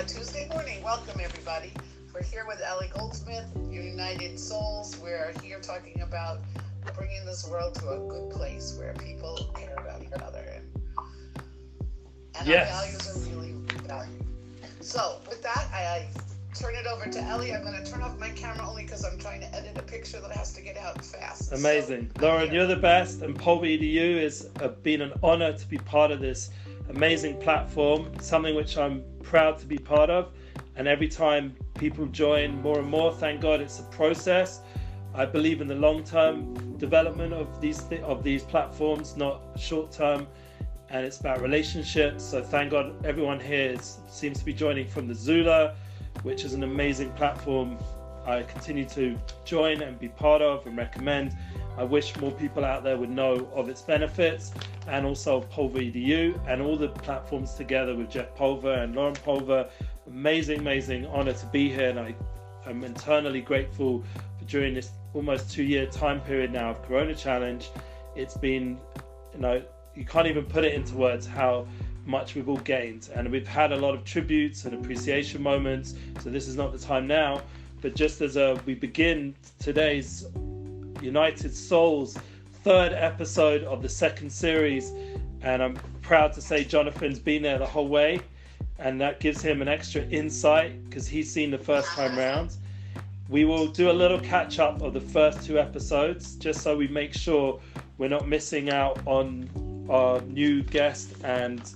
Tuesday morning. Welcome, everybody. We're here with Masha Goldsmith, United Souls. We're here talking about bringing this world to a good place where people care about each other and yes. Our values are really valued. So with that, I turn it over to Ellie. I'm going to turn off my camera only because I'm trying to edit a picture that has to get out fast. Amazing. So, Lauren, you're the best, and PulveREDU has been an honor to be part of this amazing platform, something which I'm proud to be part of. And every time people join more and more, thank God it's a process. I believe in the long-term development of these platforms, not short-term, and it's about relationships. So thank God everyone here seems to be joining from the Zula, which is an amazing platform I continue to join and be part of and recommend. I wish more people out there would know of its benefits, and also PulveREDU and all the platforms together with Jeff Pulver and Lauren Pulver. Amazing honor to be here, and I'm internally grateful for during this almost 2-year time period now of Corona Challenge. It's been, you can't even put it into words how much we've all gained, and we've had a lot of tributes and appreciation moments, so this is not the time now. But just as we begin today's United Souls 3rd episode of the 2nd series, and I'm proud to say Jonathan's been there the whole way, and that gives him an extra insight because he's seen the first time round. We will do a little catch up of the first 2 episodes just so we make sure we're not missing out on our new guest and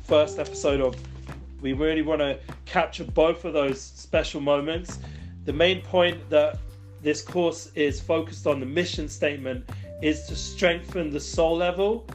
first episode of. We really want to capture both of those special moments. The main point that this course is focused on, the mission statement, is to strengthen the soul level,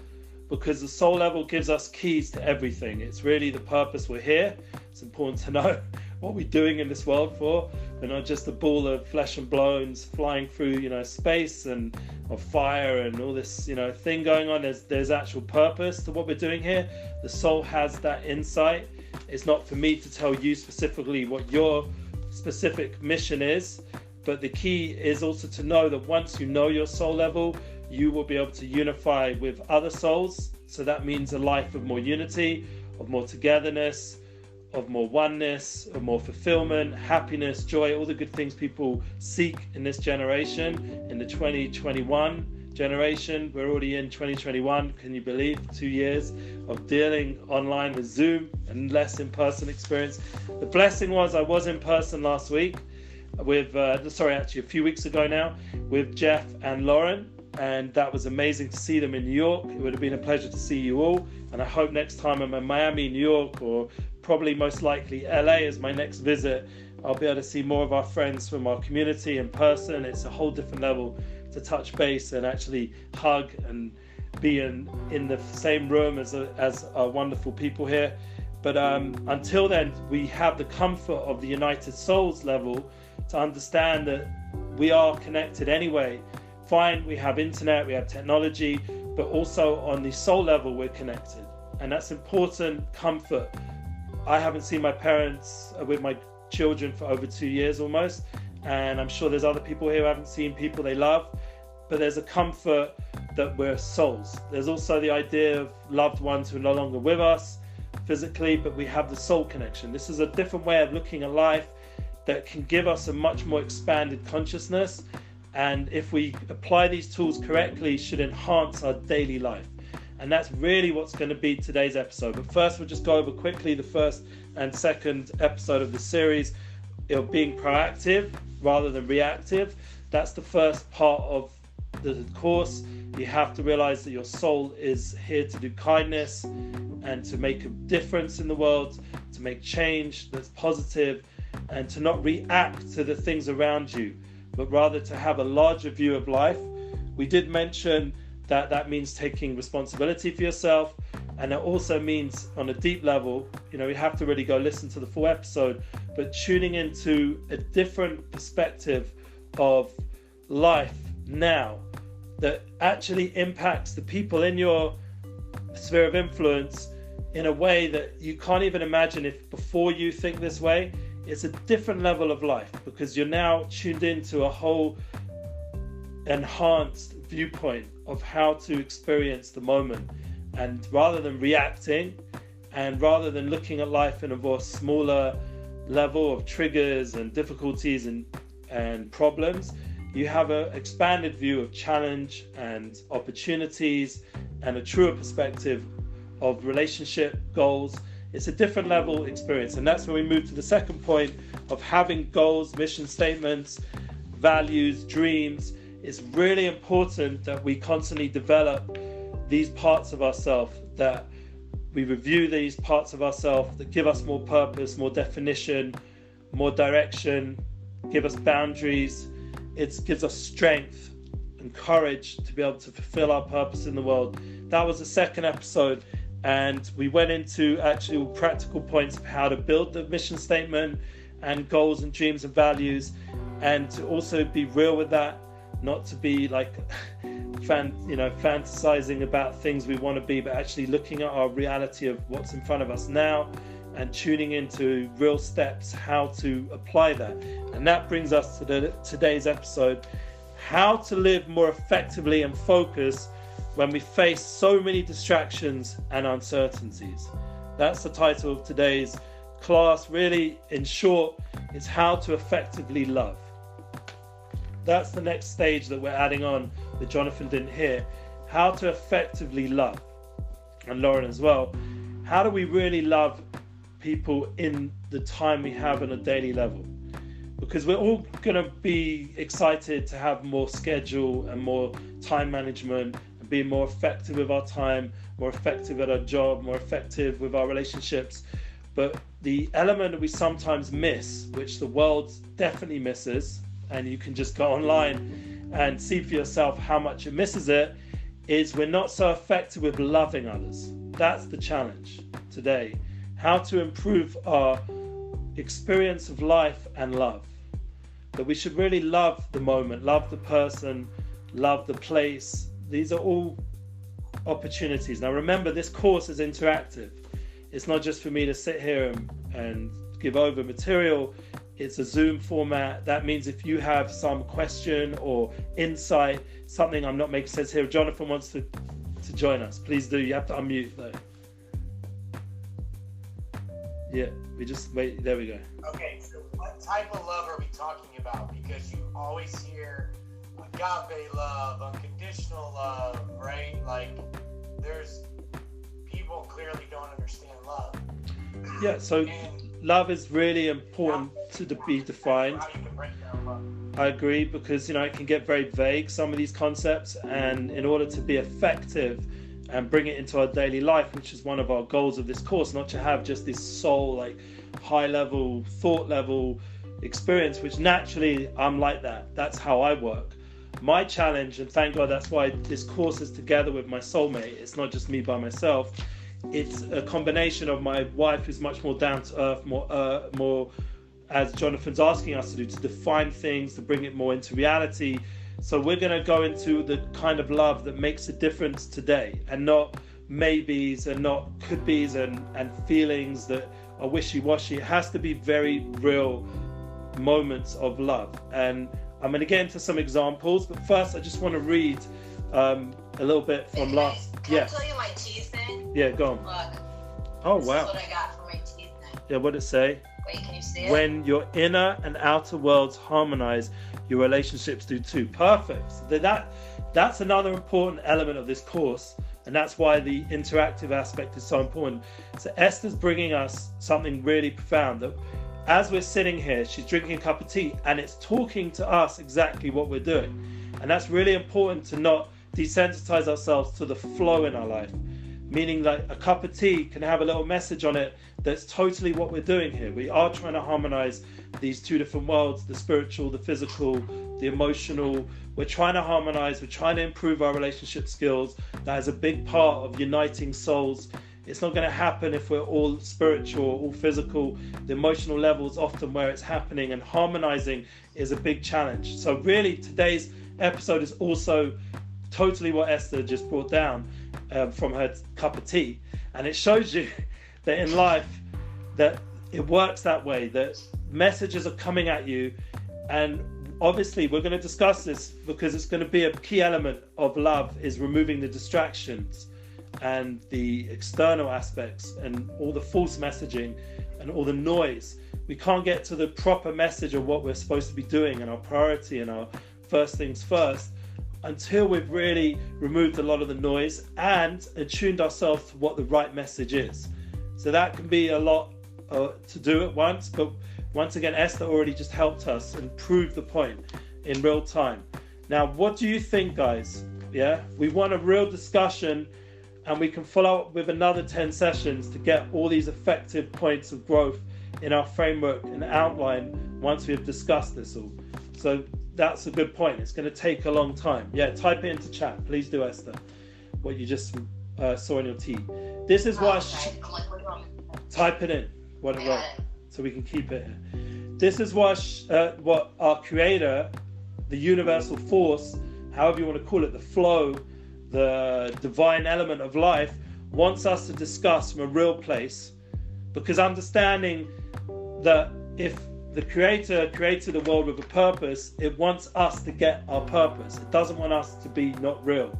because the soul level gives us keys to everything. It's really the purpose we're here. It's important to know what we're doing in this world for. We're not just a ball of flesh and bones flying through, space and of fire and all this, thing going on. There's actual purpose to what we're doing here. The soul has that insight. It's not for me to tell you specifically what your specific mission is, but the key is also to know that once you know your soul level, you will be able to unify with other souls. So that means a life of more unity, of more togetherness, of more oneness, of more fulfillment, happiness, joy, all the good things people seek in this generation, in the 2021 generation. We're already in 2021, can you believe? 2 years of dealing online with Zoom and less in-person experience. The blessing was I was in person last week with, a few weeks ago now, with Jeff and Lauren, and that was amazing to see them in New York. It would have been a pleasure to see you all, and I hope next time I'm in Miami, New York, or probably most likely LA as my next visit, I'll be able to see more of our friends from our community in person. It's a whole different level to touch base and actually hug and be in the same room as our wonderful people here. But until then, we have the comfort of the United Souls level to understand that we are connected anyway. Fine, we have internet, we have technology, but also on the soul level, we're connected. And that's important comfort. I haven't seen my parents with my children for over 2 years almost, and I'm sure there's other people here who haven't seen people they love, but there's a comfort that we're souls. There's also the idea of loved ones who are no longer with us physically, but we have the soul connection. This is a different way of looking at life that can give us a much more expanded consciousness, and if we apply these tools correctly, should enhance our daily life. And that's really what's going to be today's episode. But first, we'll just go over quickly the 1st and 2nd episode of the series. Being proactive rather than reactive. That's the first part of the course. You have to realize that your soul is here to do kindness and to make a difference in the world, to make change that's positive, and to not react to the things around you, but rather to have a larger view of life. We did mention that means taking responsibility for yourself, and it also means on a deep level, we have to really go listen to the full episode, but tuning into a different perspective of life now that actually impacts the people in your sphere of influence in a way that you can't even imagine if before you think this way. It's a different level of life because you're now tuned into a whole enhanced viewpoint of how to experience the moment. And rather than reacting And rather than looking at life in a more smaller level of triggers and difficulties and problems, you have an expanded view of challenge and opportunities and a truer perspective of relationship goals. It's a different level experience. And that's when we move to the second point of having goals, mission statements, values, dreams. It's really important that we constantly develop these parts of ourselves, that we review these parts of ourselves that give us more purpose, more definition, more direction, give us boundaries. It gives us strength and courage to be able to fulfill our purpose in the world. That was the second episode, and we went into actual practical points of how to build the mission statement and goals and dreams and values, and to also be real with that, not to be like fantasizing about things we want to be, but actually looking at our reality of what's in front of us now and tuning into real steps, how to apply that. And that brings us to today's episode, how to live more effectively and focus when we face so many distractions and uncertainties. That's the title of today's class. Really, in short, it's how to effectively love. That's the next stage that we're adding on that Jonathan didn't hear. How to effectively love. And Lauren as well. How do we really love people in the time we have on a daily level? Because we're all going to be excited to have more schedule and more time management and be more effective with our time, more effective at our job, more effective with our relationships. But the element that we sometimes miss, which the world definitely misses, and you can just go online and see for yourself how much it misses it, is we're not so effective with loving others. That's the challenge today. How to improve our experience of life and love. That we should really love the moment, love the person, love the place. These are all opportunities. Now remember, this course is interactive. It's not just for me to sit here and give over material. It's a Zoom format. That means if you have some question or insight, something I'm not making sense here, if Jonathan wants to join us, please do. You have to unmute though. Yeah, we just wait. There we go. Okay, so what type of love are we talking about? Because you always hear agape love, unconditional love, right? Like, there's people clearly don't understand love. Yeah, so love is really important to be defined. How you can break down love. I agree, because it can get very vague, some of these concepts, and in order to be effective and bring it into our daily life, which is one of our goals of this course, not to have just this soul, like high level, thought level experience, which naturally I'm like that. That's how I work. My challenge, and thank God that's why this course is together with my soulmate. It's not just me by myself. It's a combination of my wife, who's much more down to earth, more as Jonathan's asking us to do, to define things, to bring it more into reality. So we're going to go into the kind of love that makes a difference today, and not maybes and not could be's and feelings that are wishy-washy. It has to be very real moments of love. And I'm going to get into some examples, but first I just want to read a little bit from last. Can I tell you my teeth thing? Yeah, go on. Look. Oh, this wow. is what I got for my teeth thing. Yeah, what did it say? Wait, can you see it? When your inner and outer worlds harmonize, your relationships do too. Perfect. So that's another important element of this course, and that's why the interactive aspect is so important. So Esther's bringing us something really profound, that as we're sitting here, she's drinking a cup of tea, and it's talking to us exactly what we're doing. And that's really important, to not desensitize ourselves to the flow in our life. Meaning, like, a cup of tea can have a little message on it that's totally what we're doing here. We are trying to harmonize these two different worlds, the spiritual, the physical, the emotional. We're trying to harmonize, we're trying to improve our relationship skills. That is a big part of uniting souls. It's not going to happen if we're all spiritual, all physical. The emotional level is often where it's happening, and harmonizing is a big challenge. So really, today's episode is also totally what Esther just brought down from her cup of tea. And it shows you that in life, that it works that way, that messages are coming at you. And obviously we're going to discuss this, because it's going to be a key element of love, is removing the distractions and the external aspects and all the false messaging and all the noise. We can't get to the proper message of what we're supposed to be doing and our priority and our first things first until we've really removed a lot of the noise and attuned ourselves to what the right message is. So that can be a lot to do at once, but once again, Esther already just helped us and proved the point in real time. Now, what do you think, guys? Yeah, we want a real discussion, and we can follow up with another 10 sessions to get all these effective points of growth in our framework and outline once we've discussed this all. So that's a good point. It's going to take a long time. Yeah, type it into chat. Please do, Esther, what you just saw in your tea. This is why... type it in, what it wrote, so we can keep it here. This is what our creator, the universal force, however you want to call it, the flow, the divine element of life, wants us to discuss from a real place, because understanding that if the creator created a world with a purpose, it wants us to get our purpose. It doesn't want us to be not real.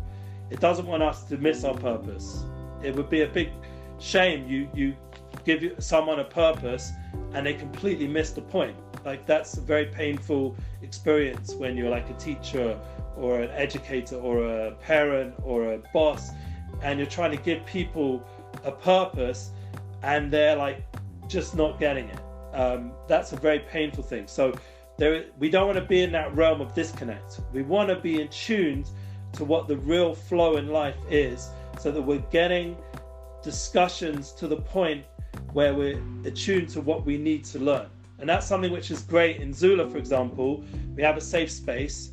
It doesn't want us to miss our purpose. It would be a big shame you give someone a purpose and they completely miss the point. Like, that's a very painful experience when you're like a teacher or an educator or a parent or a boss, and you're trying to give people a purpose and they're like just not getting it. That's a very painful thing. So we don't want to be in that realm of disconnect. We want to be in tune to what the real flow in life is, so that we're getting discussions to the point where we're attuned to what we need to learn. And that's something which is great in Zula, for example. We have a safe space,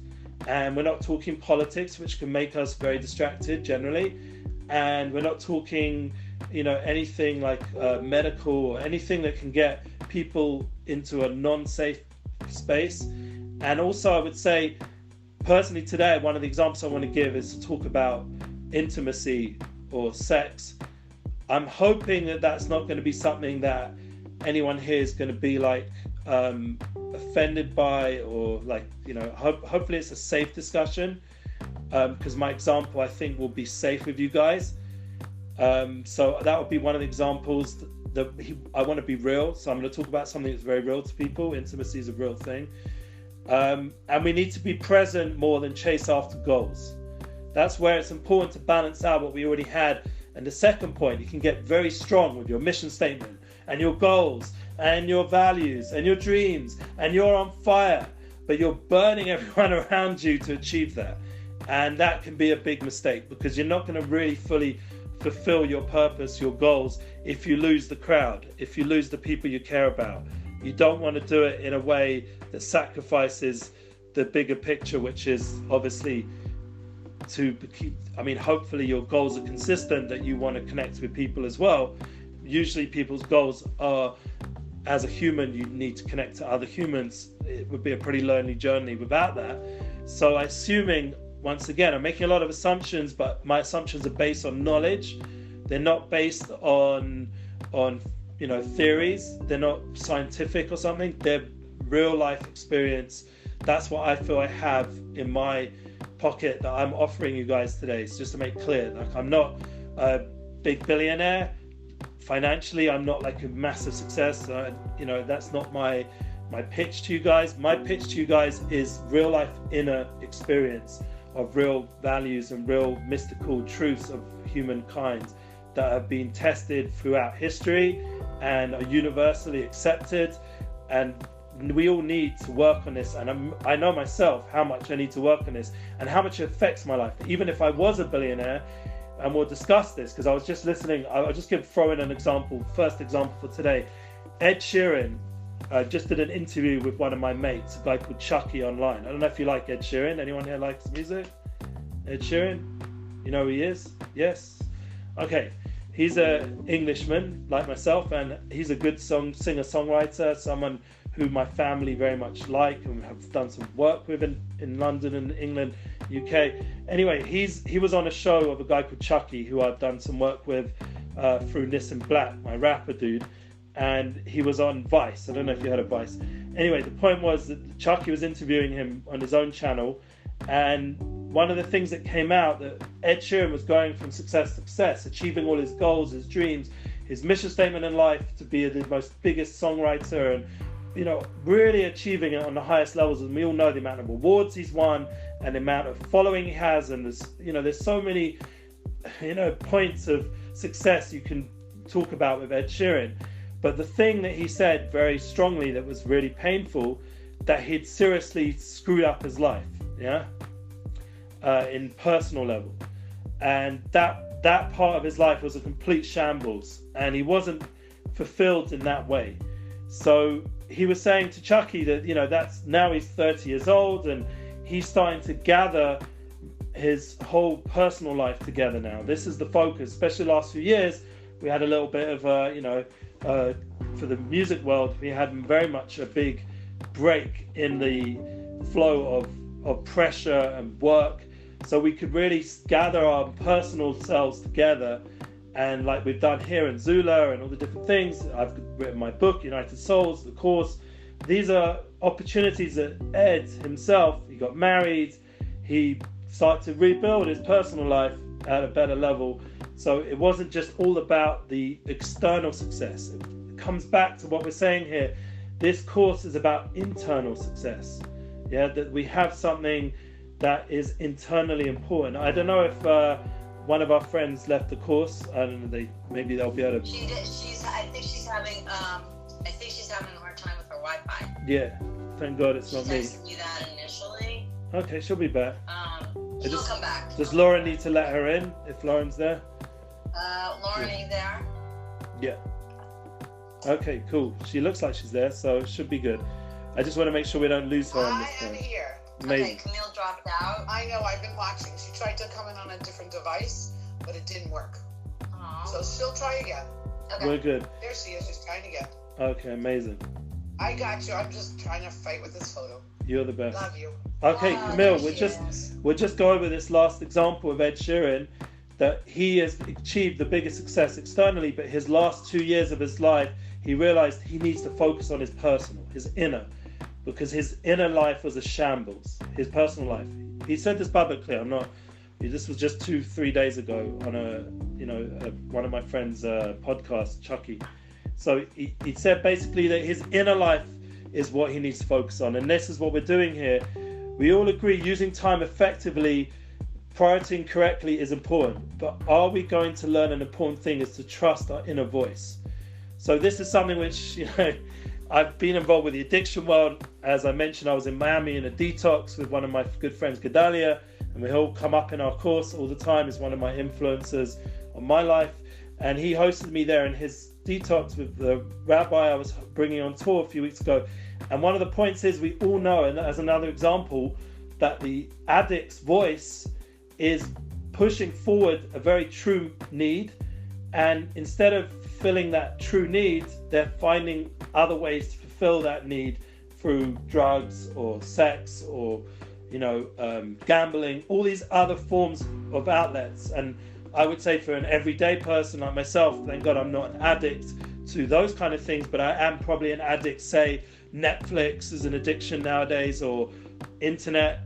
and we're not talking politics, which can make us very distracted generally, and we're not talking anything like medical or anything that can get people into a non-safe space. And also, I would say personally today, one of the examples I want to give is to talk about intimacy or sex. I'm hoping that that's not going to be something that anyone here is going to be like offended by, or like, hopefully it's a safe discussion, because my example, I think, will be safe with you guys. So that would be one of the examples that I want to be real. So I'm going to talk about something that's very real to people. Intimacy is a real thing. And we need to be present more than chase after goals. That's where it's important to balance out what we already had. And the second point, you can get very strong with your mission statement and your goals and your values and your dreams, and you're on fire, but you're burning everyone around you to achieve that. And that can be a big mistake, because you're not going to really fully fulfill your purpose, your goals, if you lose the crowd, if you lose the people you care about. You don't want to do it in a way that sacrifices the bigger picture, which is obviously to keep, hopefully your goals are consistent, that you want to connect with people as well. Usually people's goals are, as a human, you need to connect to other humans. It would be a pretty lonely journey without that. So assuming, once again, I'm making a lot of assumptions, but my assumptions are based on knowledge. They're not based on theories. They're not scientific or something. They're real life experience. That's what I feel I have in my pocket that I'm offering you guys today. So just to make clear, like, I'm not a big billionaire financially. I'm not like a massive success. That's not my pitch to you guys. My pitch to you guys is real life inner experience of real values and real mystical truths of humankind that have been tested throughout history and are universally accepted. And we all need to work on this, and I know myself how much I need to work on this and how much it affects my life. Even if I was a billionaire, and we'll discuss this, because I was just listening, I'll just throw in an example, first example for today. Ed Sheeran just did an interview with one of my mates, a guy called Chucky, online. I don't know if you like Ed Sheeran. Anyone here likes music? Ed Sheeran? You know who he is? Yes? Okay. He's an Englishman like myself, and he's a good singer-songwriter, someone who my family very much like and have done some work with in London and England, UK. Anyway, he was on a show of a guy called Chucky, who I've done some work with through Nissan Black, my rapper dude, and he was on Vice. I don't know if you heard of Vice. Anyway, the point was that Chucky was interviewing him on his own channel, and one of the things that came out, that Ed Sheeran was going from success to success, achieving all his goals, his dreams, his mission statement in life to be the most biggest songwriter, and really achieving it on the highest levels. And we all know the amount of awards he's won and the amount of following he has, and there's so many points of success you can talk about with Ed Sheeran. But the thing that he said very strongly that was really painful, that he'd seriously screwed up his life, in personal level, and that part of his life was a complete shambles, and he wasn't fulfilled in that way. So he was saying to Chucky that that's, now he's 30 years old and he's starting to gather his whole personal life together now. This is the focus, especially the last few years. We had a little bit of for the music world, we had very much a big break in the flow of pressure and work, so we could really gather our personal selves together, and like we've done here in Zula and all the different things. I've written my book, United Souls, the course. These are opportunities that Ed himself, he got married, he started to rebuild his personal life at a better level. So it wasn't just all about the external success. It comes back to what we're saying here. This course is about internal success. That we have something that is internally important. I don't know if one of our friends left the course. I don't know. Maybe they'll be able to. She did. I think she's having a hard time with her Wi-Fi. Yeah. Thank God it's not me. She texted me that initially. Okay, she'll be back. She'll come back. Does Lauren need to let her in if Lauren's there? Lauren, are you there? Yeah. Okay, cool. She looks like she's there, so it should be good. I just want to make sure we don't lose her on this I am one. here. Okay, Camille dropped out. I know, I've been watching. She tried to come in on a different device, but it didn't work. Aww. So she'll try again. Okay. We're good. There she is, she's trying again. Okay, amazing. I got you. I'm just trying to fight with this photo. You're the best. Love you. Okay, Oh, Camille, there we'll just go over this last example of Ed Sheeran, that he has achieved the biggest success externally, but his last 2 years of his life, he realized he needs to focus on his personal, his inner, because his inner life was a shambles, his personal life. He said this publicly. This was just 2-3 days ago on one of my friends' podcast, Chucky. So he said basically that his inner life is what he needs to focus on, and this is what we're doing here. We all agree using time effectively, prioritizing correctly is important, but are we going to learn an important thing is to trust our inner voice. So this is something which I've been involved with the addiction world. As I mentioned, I was in Miami in a detox with one of my good friends, Gedalia, and we all come up in our course all the time. He's one of my influencers on my life, and he hosted me there in his detox with the rabbi I was bringing on tour a few weeks ago. And one of the points is, we all know, and as another example, that the addict's voice is pushing forward a very true need, and instead of fulfilling that true need, they're finding other ways to fulfill that need through drugs or sex or gambling, all these other forms of outlets. And I would say for an everyday person like myself, thank God I'm not an addict to those kind of things, but I am probably an addict. Say Netflix is an addiction nowadays, or internet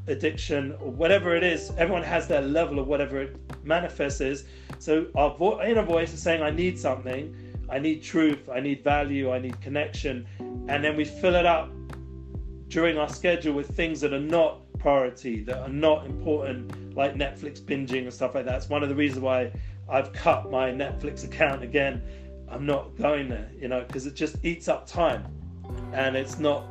addiction, or whatever it is. Everyone has their level of whatever it manifests is. So our inner voice is saying, I need something, I need truth, I need value, I need connection, and then we fill it up during our schedule with things that are not priority, that are not important, like Netflix binging and stuff like that. It's one of the reasons why I've cut my Netflix account again. I'm not going there, because it just eats up time, and it's not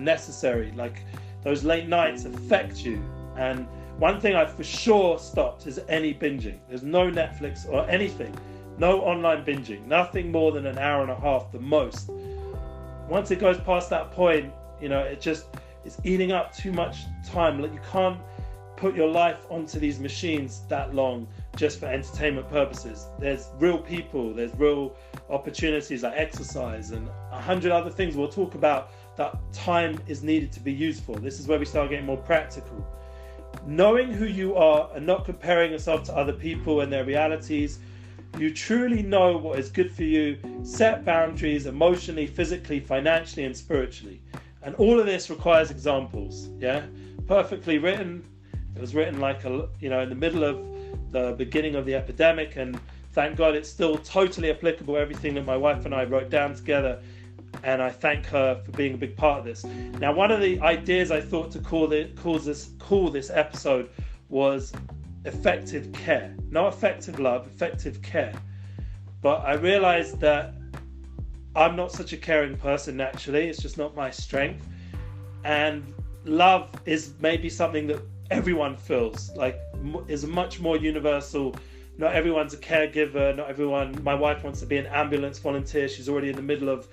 necessary. Like, those late nights affect you. And one thing I've for sure stopped is any binging. There's no Netflix or anything, no online binging, nothing more than an hour and a half the most. Once it goes past that point, it's eating up too much time. Like, you can't put your life onto these machines that long just for entertainment purposes. There's real people, there's real opportunities like exercise and 100 other things we'll talk about that time is needed to be used for. This is where we start getting more practical. Knowing who you are and not comparing yourself to other people and their realities. You truly know what is good for you. Set boundaries emotionally, physically, financially, and spiritually. And all of this requires examples, perfectly written, It was written like in the middle of the beginning of the epidemic, and thank God it's still totally applicable, everything that my wife and I wrote down together, and I thank her for being a big part of this. Now, one of the ideas I thought to call this episode was effective care. Not effective love, effective care. But I realized that I'm not such a caring person naturally. It's just not my strength. And love is maybe something that everyone feels, like is much more universal. Not everyone's a caregiver. Not everyone. My wife wants to be an ambulance volunteer. She's already in the middle of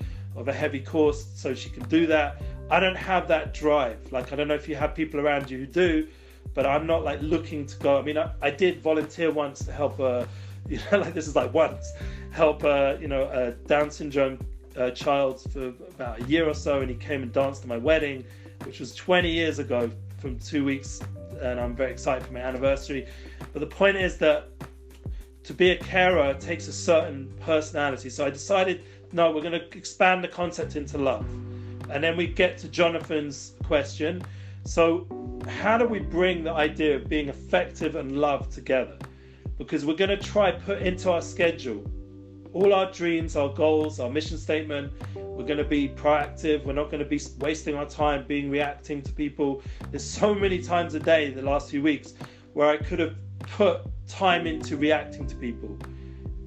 a heavy course, so she can do that. I don't have that drive. Like, I don't know if you have people around you who do, but I'm not like looking to go. I mean, I did volunteer once to help like this is like once, help a Down syndrome child for about a year or so, and he came and danced at my wedding, which was 20 years ago from 2 weeks, and I'm very excited for my anniversary. But the point is that to be a carer takes a certain personality. So I decided, no, we're going to expand the concept into love. And then we get to Jonathan's question. So how do we bring the idea of being effective and love together? Because we're going to try put into our schedule all our dreams, our goals, our mission statement. We're going to be proactive. We're not going to be wasting our time reacting to people. There's so many times a day the last few weeks where I could have put time into reacting to people.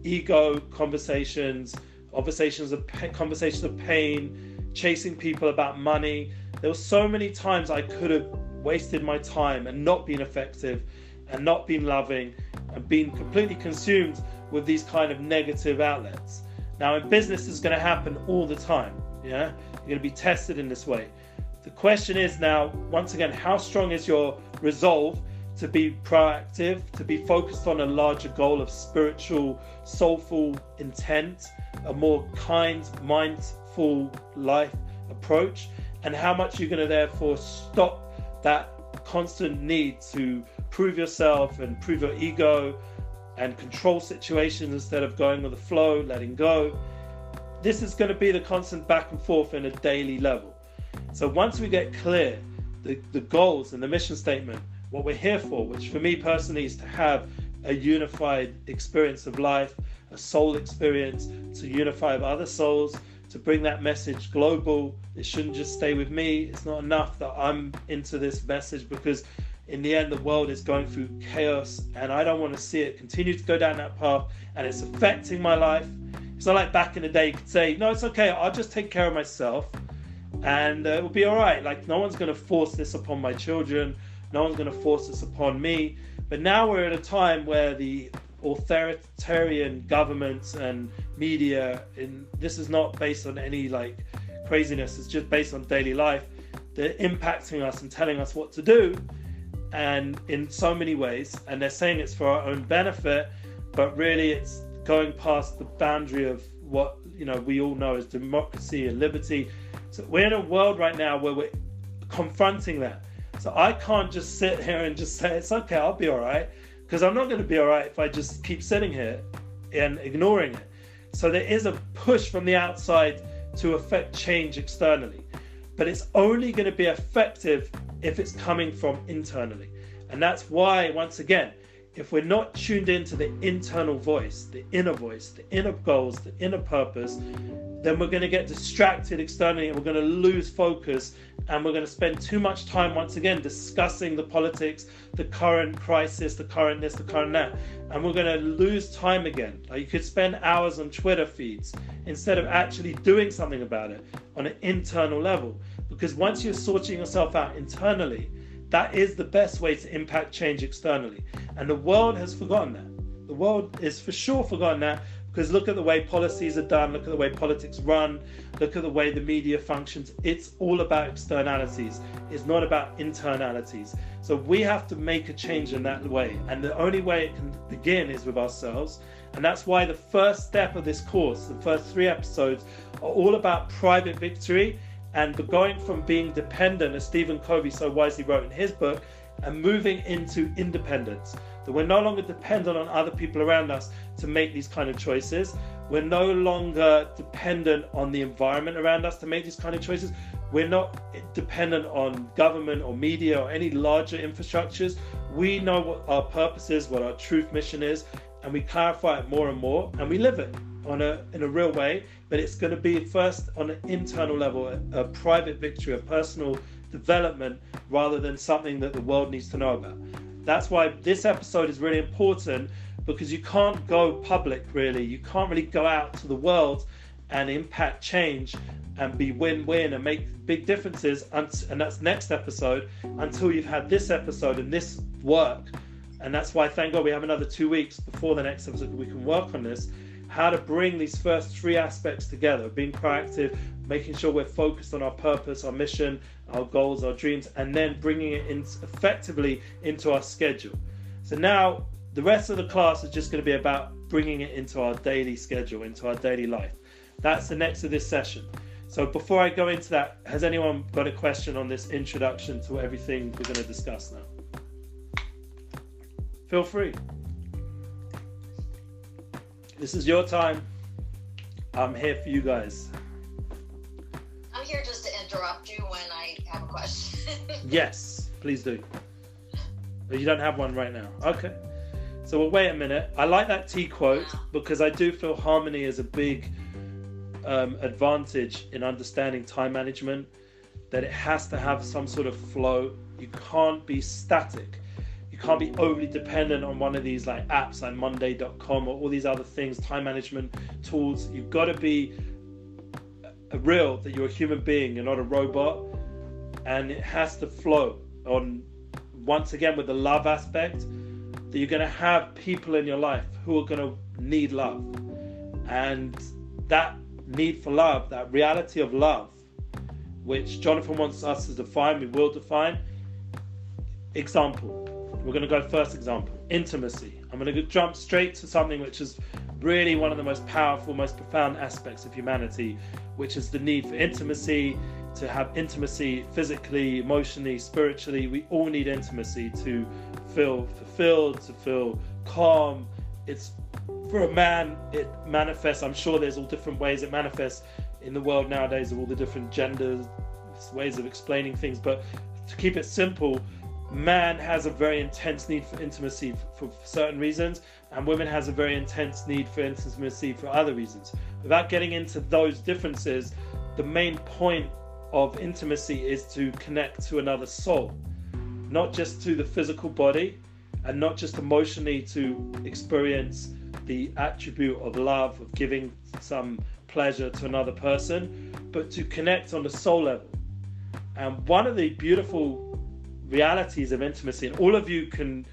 Ego conversations of pain, chasing people about money. There were so many times I could have wasted my time and not been effective and not been loving and been completely consumed with these kind of negative outlets. Now, in business, it's going to happen all the time. Yeah, you're going to be tested in this way. The question is now, once again, how strong is your resolve to be proactive, to be focused on a larger goal of spiritual, soulful intent, a more kind, mindful life approach, and how much you're going to therefore stop that constant need to prove yourself and prove your ego and control situations instead of going with the flow, letting go. This is going to be the constant back and forth in a daily level. So once we get clear the goals and the mission statement, what we're here for, which for me personally is to have a unified experience of life, a soul experience, to unify with other souls, to bring that message global. It shouldn't just stay with me. It's not enough that I'm into this message, because in the end the world is going through chaos and I don't want to see it continue to go down that path, and it's affecting my life. It's not like back in the day you could say, no, it's okay, I'll just take care of myself and it will be all right. Like, no one's going to force this upon my children. No one's going to force this upon me. But now we're at a time where the authoritarian governments and media, and this is not based on any like craziness, it's just based on daily life. They're impacting us and telling us what to do, and in so many ways, and they're saying it's for our own benefit, but really it's going past the boundary of what we all know as democracy and liberty. So we're in a world right now where we're confronting that. So I can't just sit here and just say, it's okay, I'll be all right, because I'm not going to be all right if I just keep sitting here and ignoring it. So there is a push from the outside to affect change externally, but it's only going to be effective if it's coming from internally. And that's why, once again, if we're not tuned into the internal voice, the inner goals, the inner purpose, then we're going to get distracted externally and we're going to lose focus, and we're going to spend too much time once again discussing the politics, the current crisis, the current this, the current that, and we're going to lose time again. Like, you could spend hours on Twitter feeds instead of actually doing something about it on an internal level, because once you're sorting yourself out internally, that is the best way to impact change externally. And the world has forgotten that. The world is for sure forgotten that, because look at the way policies are done, look at the way politics run, look at the way the media functions. It's all about externalities. It's not about internalities. So we have to make a change in that way. And the only way it can begin is with ourselves. And that's why the first step of this course, the first 3 episodes, are all about private victory and going from being dependent, as Stephen Covey so wisely wrote in his book, and moving into independence. That we're no longer dependent on other people around us to make these kind of choices. We're no longer dependent on the environment around us to make these kind of choices. We're not dependent on government or media or any larger infrastructures. we know what our purpose is, what our truth mission is, and we clarify it more and more, and we live it in a real way. But it's going to be first on an internal level, a private victory, a personal development, rather than something that the world needs to know about. That's why this episode is really important, because you can't go public, really. You can't really go out to the world and impact change and be win-win and make big differences, and that's next episode, until you've had this episode and this work. And that's why, thank God, we have another 2 weeks before the next episode. We can work on this, how to bring these first 3 aspects together: being proactive, making sure we're focused on our purpose, our mission, our goals, our dreams, and then bringing it in effectively into our schedule. So now the rest of the class is just going to be about bringing it into our daily schedule, into our daily life. That's the next of this session. So before I go into that, has anyone got a question on this introduction to everything we're going to discuss now? Feel free. This is your time. I'm here for you guys. I'm here just to interrupt you when I have a question. Yes, please do. But you don't have one right now. Okay. So we'll wait a minute. I like that T quote because I do feel harmony is a big advantage in understanding time management, that it has to have some sort of flow. You can't be static. You can't be overly dependent on one of these like apps like Monday.com or all these other things, time management tools. You've got to be real, that you're a human being, you're not a robot, and it has to flow on, once again, with the love aspect, that you're going to have people in your life who are going to need love, and that need for love, that reality of love, which Jonathan wants us to define, we will define. Example, we're going to go first example, intimacy. I'm going to jump straight to something which is really one of the most powerful, most profound aspects of humanity, which is the need for intimacy, to have intimacy physically, emotionally, spiritually. We all need intimacy to feel fulfilled, to feel calm. It's, for a man, it manifests, I'm sure there's all different ways it manifests in the world nowadays, of all the different genders, ways of explaining things, but to keep it simple, man has a very intense need for intimacy for certain reasons, and women has a very intense need for intimacy for other reasons. Without getting into those differences, the main point of intimacy is to connect to another soul, not just to the physical body, and not just emotionally to experience the attribute of love, of giving some pleasure to another person, but to connect on the soul level. And one of the beautiful realities of intimacy, and all of you can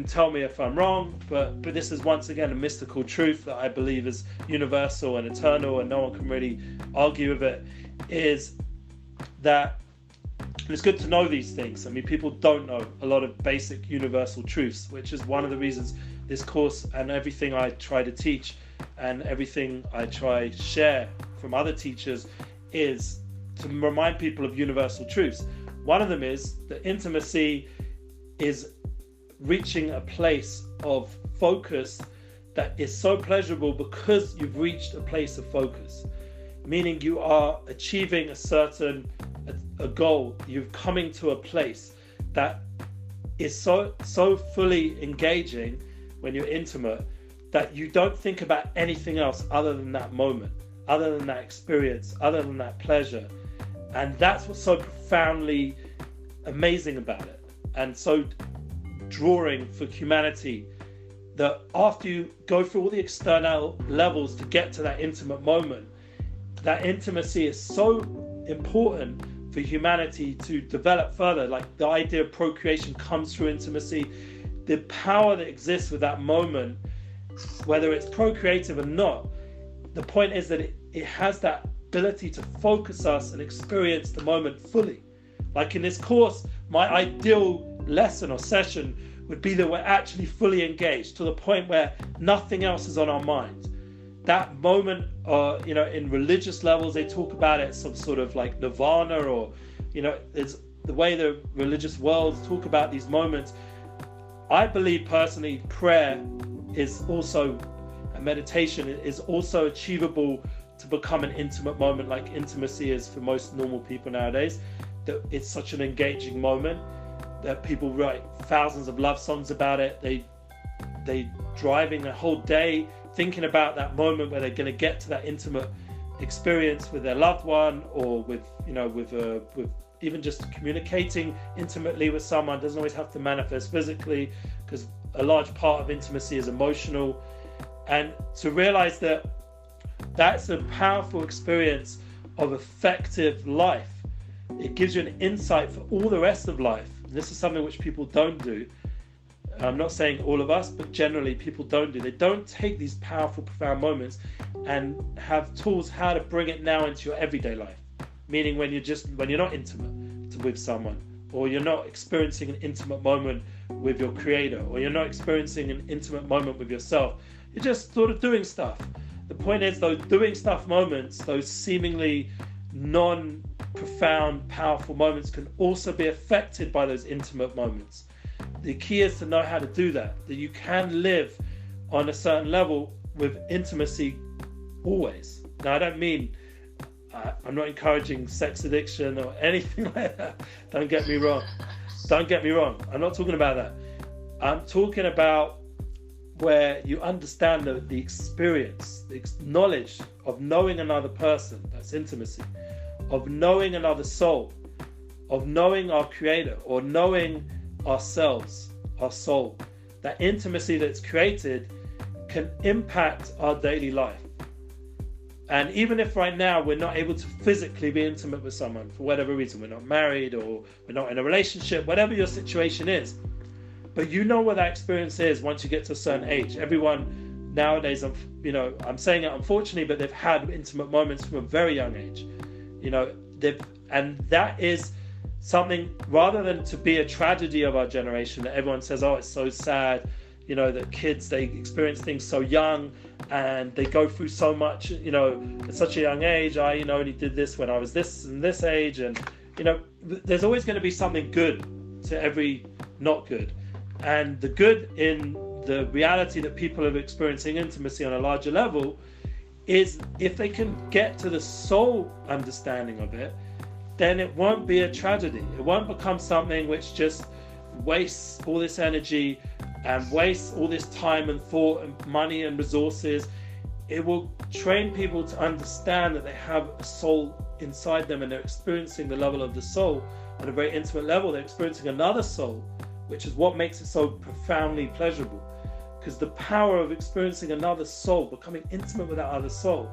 tell me if I'm wrong, but this is once again a mystical truth that I believe is universal and eternal, and no one can really argue with it, is that it's good to know these things. I mean, people don't know a lot of basic universal truths, which is one of the reasons this course and everything I try to teach and everything I try to share from other teachers is to remind people of universal truths. One of them is that intimacy is reaching a place of focus that is so pleasurable because you've reached a place of focus, meaning you are achieving a goal. You're coming to a place that is so fully engaging when you're intimate that you don't think about anything else other than that moment, other than that experience, other than that pleasure. And that's what's so profoundly amazing about it, and so drawing for humanity, that after you go through all the external levels to get to that intimate moment, that intimacy is so important for humanity to develop further. Like the idea of procreation comes through intimacy. The power that exists with that moment, whether it's procreative or not, the point is that it has that ability to focus us and experience the moment fully. Like in this course, my ideal lesson or session would be that we're actually fully engaged to the point where nothing else is on our mind. That moment, in religious levels, they talk about it some sort of like nirvana, or, it's the way the religious worlds talk about these moments. I believe personally, prayer is also, a meditation is also achievable to become an intimate moment, like intimacy is for most normal people nowadays. That it's such an engaging moment. that people write thousands of love songs about it. They driving a whole day thinking about that moment where they're going to get to that intimate experience with their loved one, or with even just communicating intimately with someone. It doesn't always have to manifest physically, because a large part of intimacy is emotional. And to realize that that's a powerful experience of effective life. It gives you an insight for all the rest of life. This is something which people don't do. I'm not saying all of us, but generally people don't do. They don't take these powerful, profound moments and have tools how to bring it now into your everyday life. Meaning when you're not intimate with someone, or you're not experiencing an intimate moment with your creator, or you're not experiencing an intimate moment with yourself. You're just sort of doing stuff. The point is, those doing stuff moments, those seemingly non-profound, powerful moments, can also be affected by those intimate moments. The key is to know how to do that you can live on a certain level with intimacy always. Now, I don't mean, I'm not encouraging sex addiction or anything like that. Don't get me wrong. I'm not talking about that. I'm talking about where you understand the experience, the knowledge of knowing another person. That's intimacy. Of knowing another soul. Of knowing our creator, or knowing ourselves, our soul. That intimacy that's created can impact our daily life. And even if right now we're not able to physically be intimate with someone for whatever reason, we're not married or we're not in a relationship, whatever your situation is, but you know what that experience is once you get to a certain age. Everyone nowadays, I'm saying it unfortunately, but they've had intimate moments from a very young age. And that is something, rather than to be a tragedy of our generation, that everyone says, oh, it's so sad, that kids, they experience things so young and they go through so much, at such a young age. I, only did this when I was this and this age. And, there's always going to be something good to every not good. And the good in the reality that people are experiencing intimacy on a larger level is, if they can get to the soul understanding of it, then it won't be a tragedy. It won't become something which just wastes all this energy and wastes all this time and thought and money and resources. It will train people to understand that they have a soul inside them, and they're experiencing the level of the soul at a very intimate level. They're experiencing another soul, which is what makes it so profoundly pleasurable. Because the power of experiencing another soul, becoming intimate with that other soul,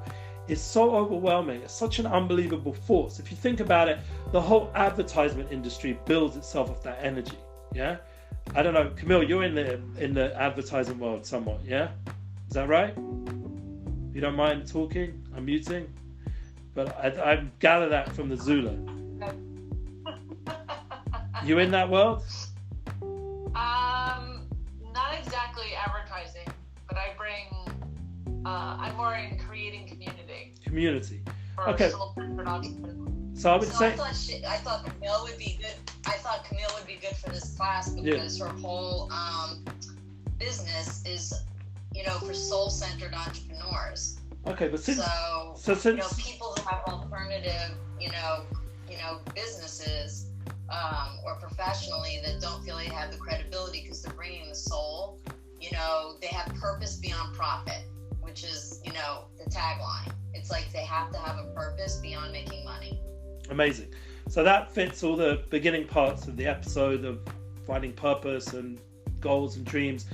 is so overwhelming. It's such an unbelievable force. If you think about it, the whole advertisement industry builds itself off that energy. Yeah, I don't know, Camille, you're in the advertising world somewhat. Yeah, is that right? If you don't mind talking, I'm muting. But I gather that from the Zula. You in that world? Not exactly advertising, but I'm more in creating community. Okay. So I would say. I thought Camille would be good. I thought Camille would be good for this class because her whole business is, for soul-centered entrepreneurs. Okay, but since people who have alternative, businesses, or professionally that don't feel they have the credibility because they're bringing the soul, they have purpose beyond profit, which is, the tagline. It's like they have to have a purpose beyond making money. Amazing. So that fits all the beginning parts of the episode of finding purpose and goals and dreams.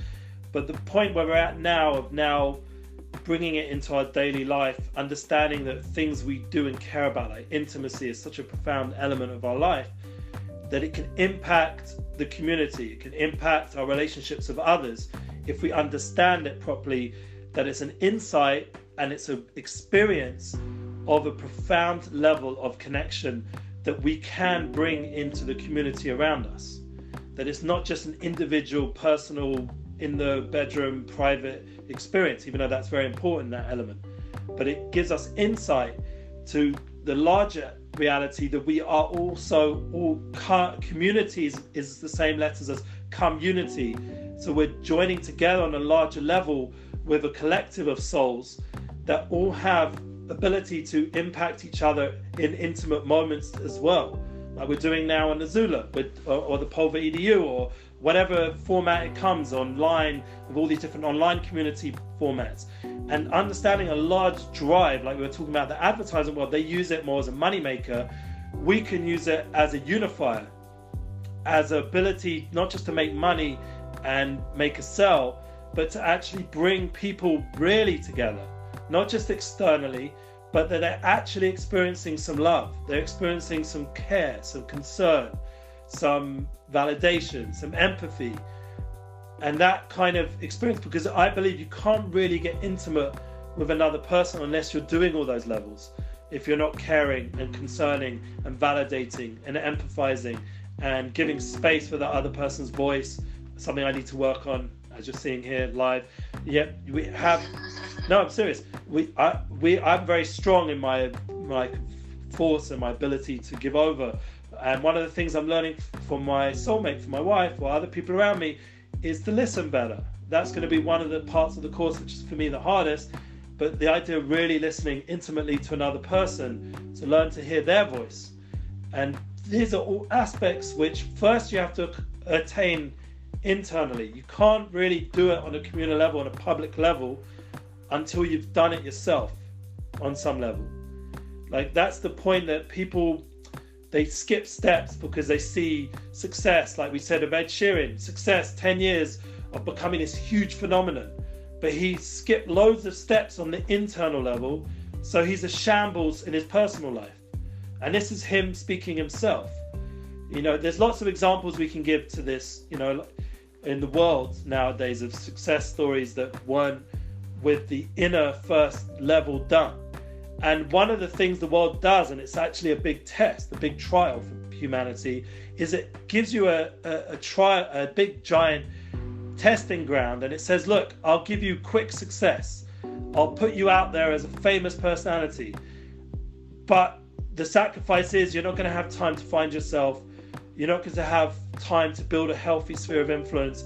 But the point where we're at now, of now bringing it into our daily life, understanding that things we do and care about, like intimacy, is such a profound element of our life, that it can impact the community, it can impact our relationships with others if we understand it properly, that it's an insight and it's an experience of a profound level of connection that we can bring into the community around us. That it's not just an individual, personal, in the bedroom, private experience, even though that's very important, that element. But it gives us insight to the larger reality that we are also all communities, is the same letters as community. So we're joining together on a larger level with a collective of souls that all have ability to impact each other in intimate moments as well. like we're doing now on the Zula or the PulveREDU or whatever format it comes online, with all these different online community formats, and understanding a large drive, like we were talking about the advertising world, they use it more as a moneymaker. We can use it as a unifier, as an ability not just to make money and make a sell, but to actually bring people really together, not just externally, but that they're actually experiencing some love, they're experiencing some care, some concern, some validation, some empathy, and that kind of experience, because I believe you can't really get intimate with another person unless you're doing all those levels. If you're not caring and concerning and validating and empathizing and giving space for that other person's voice, something I need to work on, as you're seeing here live. Yeah, we have. No, I'm serious. I'm very strong in my force and my ability to give over. And one of the things I'm learning from my soulmate, from my wife, or other people around me, is to listen better. That's going to be one of the parts of the course which is for me the hardest. But the idea of really listening intimately to another person, to learn to hear their voice. And these are all aspects which first you have to attain internally. You can't really do it on a communal level, on a public level, until you've done it yourself on some level. Like, that's the point that people, they skip steps because they see success, like we said of Ed Sheeran, success, 10 years of becoming this huge phenomenon. But he skipped loads of steps on the internal level, so he's a shambles in his personal life. And this is him speaking himself. You know, there's lots of examples we can give to this, you know, in the world nowadays, of success stories that weren't with the inner first level done. And one of the things the world does, and it's actually a big test, a big trial for humanity, is it gives you a big giant testing ground, and it says, look, I'll give you quick success, I'll put you out there as a famous personality, but the sacrifice is you're not going to have time to find yourself, you're not going to have time to build a healthy sphere of influence.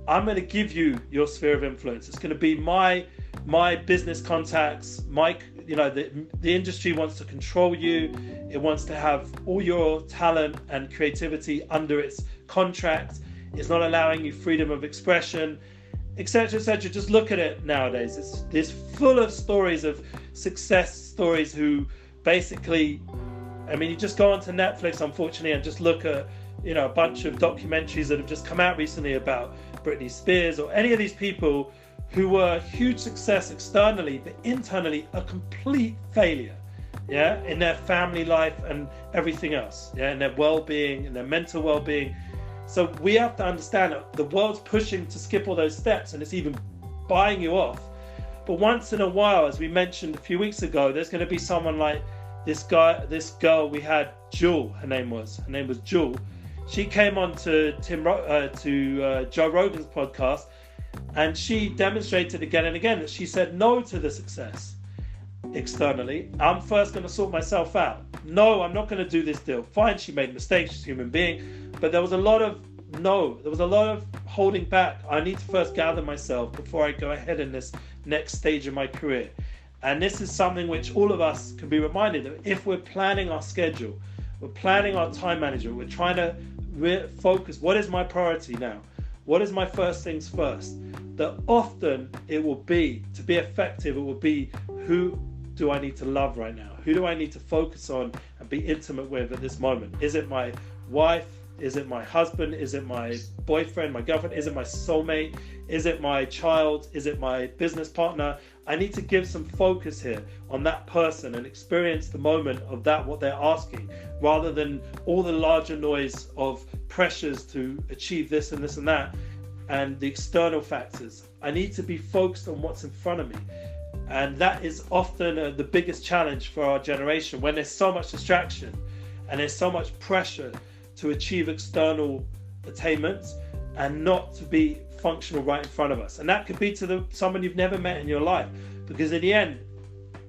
I'm going to give you your sphere of influence. It's going to be my business contacts, the industry wants to control you, it wants to have all your talent and creativity under its contract. It's not allowing you freedom of expression, etc., etc. Just look at it nowadays. It's full of stories of success stories who basically, I mean, you just go onto Netflix, unfortunately, and just look at, you know, a bunch of documentaries that have just come out recently about Britney Spears or any of these people who were huge success externally, but internally a complete failure, yeah, in their family life and everything else, yeah, in their well-being, in their mental well-being. So we have to understand that the world's pushing to skip all those steps, and it's even buying you off. But once in a while, as we mentioned a few weeks ago, there's going to be someone like this girl we had, Jewel, her name was Jewel. She came on to Joe Rogan's podcast, and she demonstrated again and again that she said no to the success externally. I'm first going to sort myself out. No, I'm not going to do this deal. Fine, she made mistakes, she's a human being, but there was a lot of holding back. I need to first gather myself before I go ahead in this next stage of my career. And this is something which all of us can be reminded of. If we're planning our schedule, we're planning our time management, we're trying to focus, what is my priority now? What is my first things first? That often it will be, to be effective, it will be, who do I need to love right now? Who do I need to focus on and be intimate with at this moment? Is it my wife? Is it my husband? Is it my boyfriend, my girlfriend? Is it my soulmate? Is it my child? Is it my business partner? I need to give some focus here on that person and experience the moment of that, what they're asking, rather than all the larger noise of pressures to achieve this and this and that, and the external factors. I need to be focused on what's in front of me. And that is often the biggest challenge for our generation, when there's so much distraction and there's so much pressure to achieve external attainments and not to be functional right in front of us. And that could be to someone you've never met in your life, because in the end,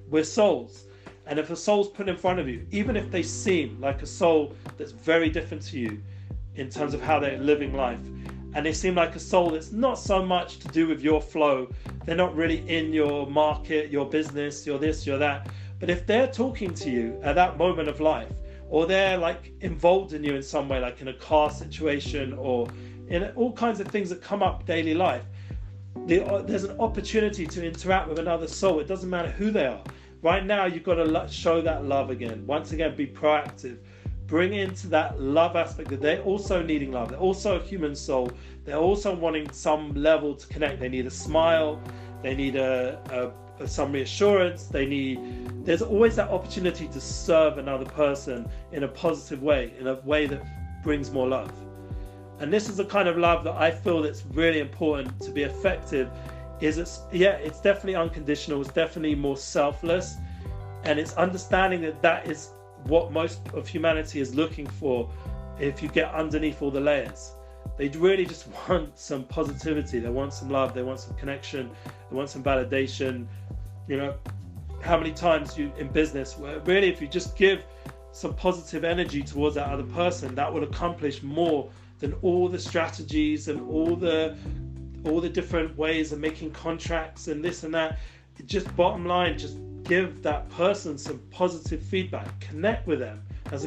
we're souls. And if a soul's put in front of you, even if they seem like a soul that's very different to you in terms of how they're living life, and they seem like a soul that's not so much to do with your flow, they're not really in your market, your business, your this, your that, but if they're talking to you at that moment of life, or they're like involved in you in some way, like in a car situation or in all kinds of things that come up daily life. There's an opportunity to interact with another soul. It doesn't matter who they are. Right now, you've got to show that love again. Once again, be proactive. Bring into that love aspect that they're also needing love. They're also a human soul. They're also wanting some level to connect. They need a smile. They need some reassurance. There's always that opportunity to serve another person in a positive way, in a way that brings more love. And this is the kind of love that I feel that's really important to be effective. It's definitely unconditional. It's definitely more selfless. And it's understanding that is what most of humanity is looking for if you get underneath all the layers. They really just want some positivity. They want some love. They want some connection. They want some validation. You know, how many times in business, where really if you just give some positive energy towards that other person, that will accomplish more than all the strategies and all the different ways of making contracts and this and that. Just bottom line, just give that person some positive feedback. Connect with them as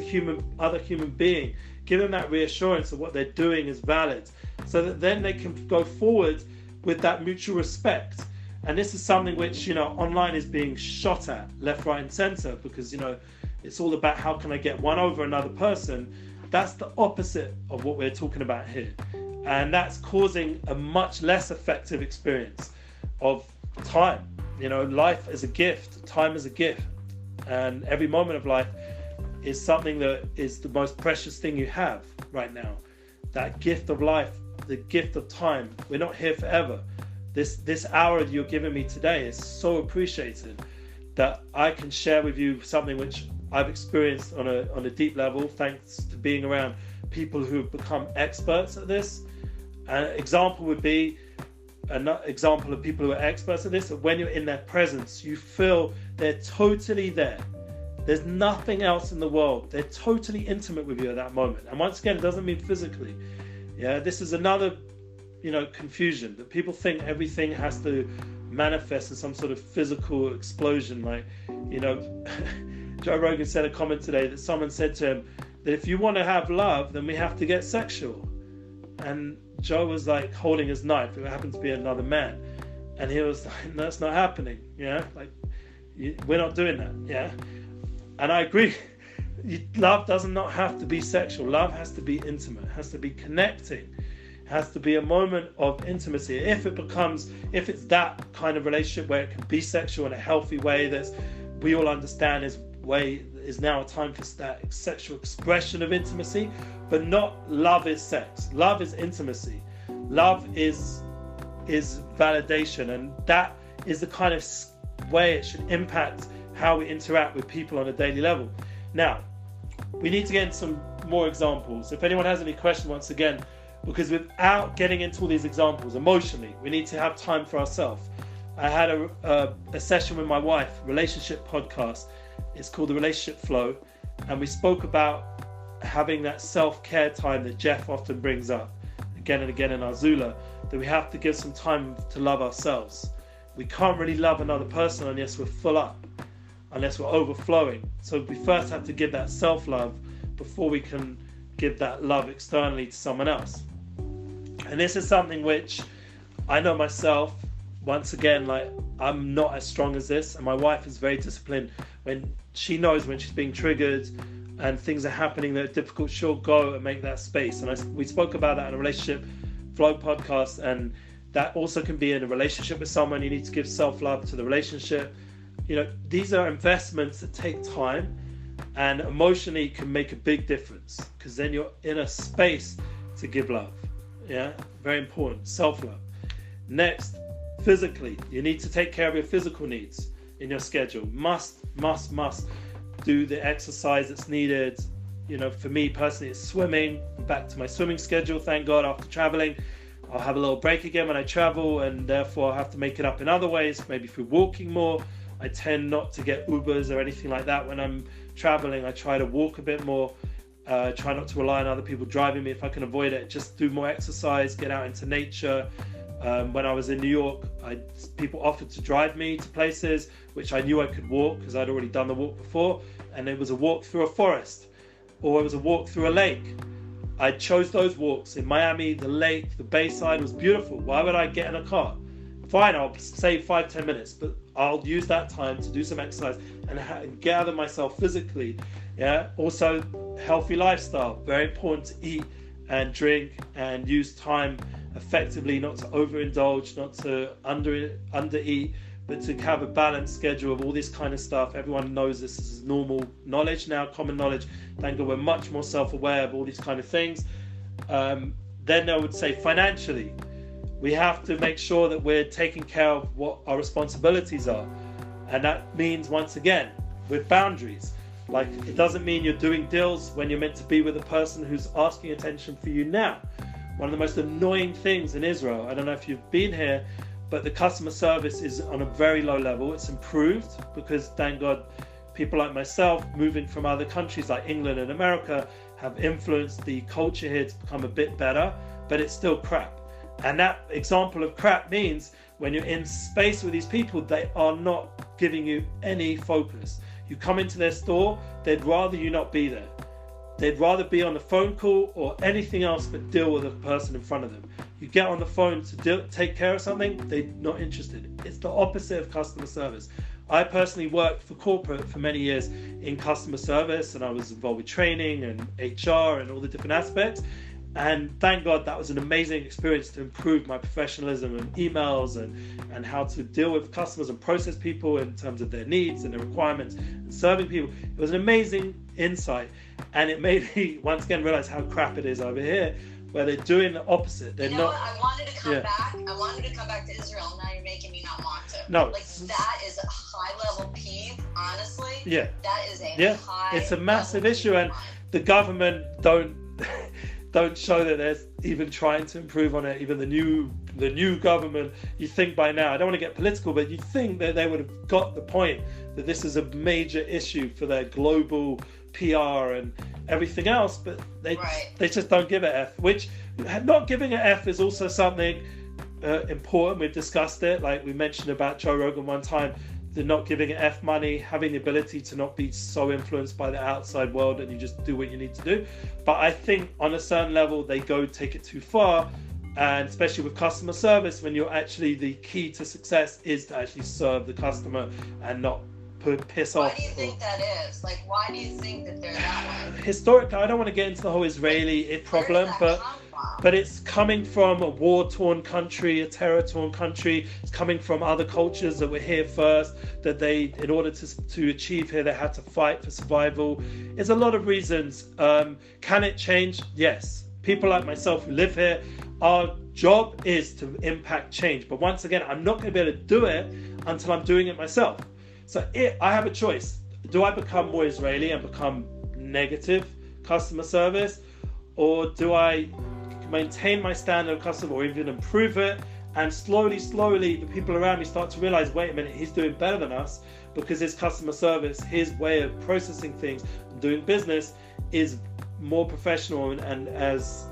other human being. Give them that reassurance that what they're doing is valid, so that then they can go forward with that mutual respect. And this is something which, online is being shot at left, right, and center, because, it's all about how can I get one over another person. That's the opposite of what we're talking about here. And that's causing a much less effective experience of time. Life is a gift, time is a gift, and every moment of life is something that is the most precious thing you have right now. That gift of life, the gift of time. We're not here forever. This hour that you're giving me today is so appreciated that I can share with you something which I've experienced on a deep level, thanks to being around people who have become experts at this. An example would be an example of people who are experts at this, that when you're in their presence, you feel they're totally there. There's nothing else in the world. They're totally intimate with you at that moment. And once again, it doesn't mean physically. Yeah, this is another, confusion, that people think everything has to manifest in some sort of physical explosion. Like, Joe Rogan said a comment today that someone said to him that if you want to have love, then we have to get sexual. And Joe was like holding his knife. It happened to be another man. And he was like, that's not happening. We're not doing that. Yeah. And I agree. Love does not have to be sexual. Love has to be intimate, has to be connecting, has to be a moment of intimacy. If it's that kind of relationship where it can be sexual in a healthy way, that we all understand is now a time for that sexual expression of intimacy, but not love is sex. Love is intimacy. Love is validation, and that is the kind of way it should impact how we interact with people on a daily level. Now, we need to get into some more examples. If anyone has any questions, once again, because without getting into all these examples emotionally, we need to have time for ourselves. I had a session with my wife, relationship podcast. It's called The Relationship Flow. And we spoke about having that self-care time that Jeff often brings up again and again in our Zula, that we have to give some time to love ourselves. We can't really love another person unless we're full up, unless we're overflowing. So we first have to give that self-love before we can give that love externally to someone else. And this is something which I know myself, once again, like I'm not as strong as this, and my wife is very disciplined. When she knows when she's being triggered and things are happening that are difficult, she'll go and make that space. And we spoke about that in a Relationship Flow podcast, and that also can be in a relationship with someone. You need to give self-love to the relationship. These are investments that take time, and emotionally can make a big difference, because then you're in a space to give love. Yeah, very important. Self-love. Next, physically, you need to take care of your physical needs in your schedule. Must do the exercise that's needed. For me personally, it's swimming. I'm back to my swimming schedule, thank God. After traveling, I'll have a little break again when I travel, and therefore I have to make it up in other ways, maybe through walking more. I tend not to get Ubers or anything like that when I'm traveling. I try to walk a bit more. Try not to rely on other people driving me if I can avoid it. Just do more exercise, get out into nature. When I was in New York, people offered to drive me to places which I knew I could walk because I'd already done the walk before, and it was a walk through a forest. or it was a walk through a lake. I chose those walks. In Miami, the lake, the bayside was beautiful. Why would I get in a car? Fine, I'll save 5-10 minutes, but I'll use that time to do some exercise and gather myself physically. Yeah. Also, healthy lifestyle. Very important to eat and drink and use time effectively, not to overindulge, not to undereat, but to have a balanced schedule of all this kind of stuff. Everyone knows this is normal knowledge now, common knowledge. Thank God we're much more self-aware of all these kind of things. Then I would say financially, we have to make sure that we're taking care of what our responsibilities are. And that means, once again, with boundaries. Like, it doesn't mean you're doing deals when you're meant to be with a person who's asking attention for you now. One of the most annoying things in Israel, I don't know if you've been here, but the customer service is on a very low level. It's improved because, thank God, people like myself moving from other countries like England and America have influenced the culture here to become a bit better, but it's still crap. And that example of crap means when you're in space with these people, they are not giving you any focus. You come into their store, they'd rather you not be there. They'd rather be on the phone call or anything else but deal with a person in front of them. You get on the phone to take care of something, they're not interested. It's the opposite of customer service. I personally worked for corporate for many years in customer service, and I was involved with training and HR and all the different aspects. And thank God that was an amazing experience to improve my professionalism and emails and how to deal with customers and process people in terms of their needs and their requirements and serving people. It was an amazing insight, and it made me once again realize how crap it is over here, where they're doing the opposite. They're not. I wanted to come back. I wanted to come back to Israel. And now you're making me not want to. No. Like, that is a high level peeve, honestly. Yeah. That is a high. It's a massive issue, and the government don't show that they're even trying to improve on it. Even the new government, you think by now, I don't want to get political, but you think that they would have got the point that this is a major issue for their global PR and everything else, but they just don't give a F, which not giving a F is also something important. We've discussed it, like we mentioned about Joe Rogan one time, the not giving a F money, having the ability to not be so influenced by the outside world and you just do what you need to do. But I think on a certain level they take it too far, and especially with customer service, when you're actually, the key to success is to actually serve the customer and not piss off. Why do you think that is? Like, why do you think that they're that way? Historically, I don't want to get into the whole Israeli problem, but it's coming from a war-torn country, a terror-torn country. It's coming from other cultures that were here first, that they, in order to achieve here, they had to fight for survival. There's a lot of reasons. Can it change? Yes. People like myself who live here, our job is to impact change. But once again, I'm not going to be able to do it until I'm doing it myself. So I have a choice. Do I become more Israeli and become negative customer service? Or do I maintain my standard of customer or even improve it? And slowly, the people around me start to realize, wait a minute, he's doing better than us because his customer service, his way of processing things and doing business is more professional and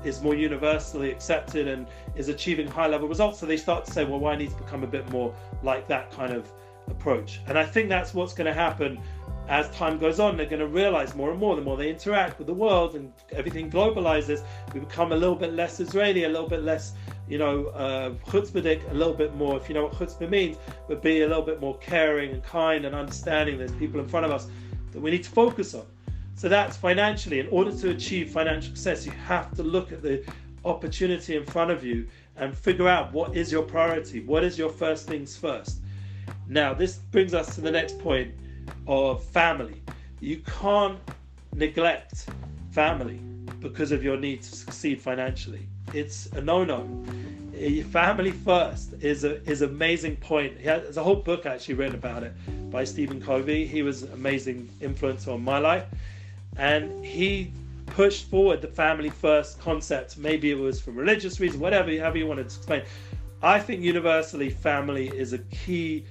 is more universally accepted and is achieving high level results. So they start to say, well, I need to become a bit more like that kind of approach. And I think that's what's going to happen as time goes on. They're going to realize more and more, the more they interact with the world and everything globalizes, we become a little bit less Israeli, a little bit less, chutzpahdik, a little bit more, if you know what chutzpah means, but be a little bit more caring and kind and understanding. There's people in front of us that we need to focus on. So that's financially. In order to achieve financial success, you have to look at the opportunity in front of you and figure out what is your priority, what is your first things first. Now, this brings us to the next point of family. You can't neglect family because of your need to succeed financially. It's a no-no. Family first is an amazing point. There's a whole book actually written about it by Stephen Covey. He was an amazing influence on my life, and he pushed forward the family first concept. Maybe it was for religious reasons, however you wanted to explain. I think universally family is a key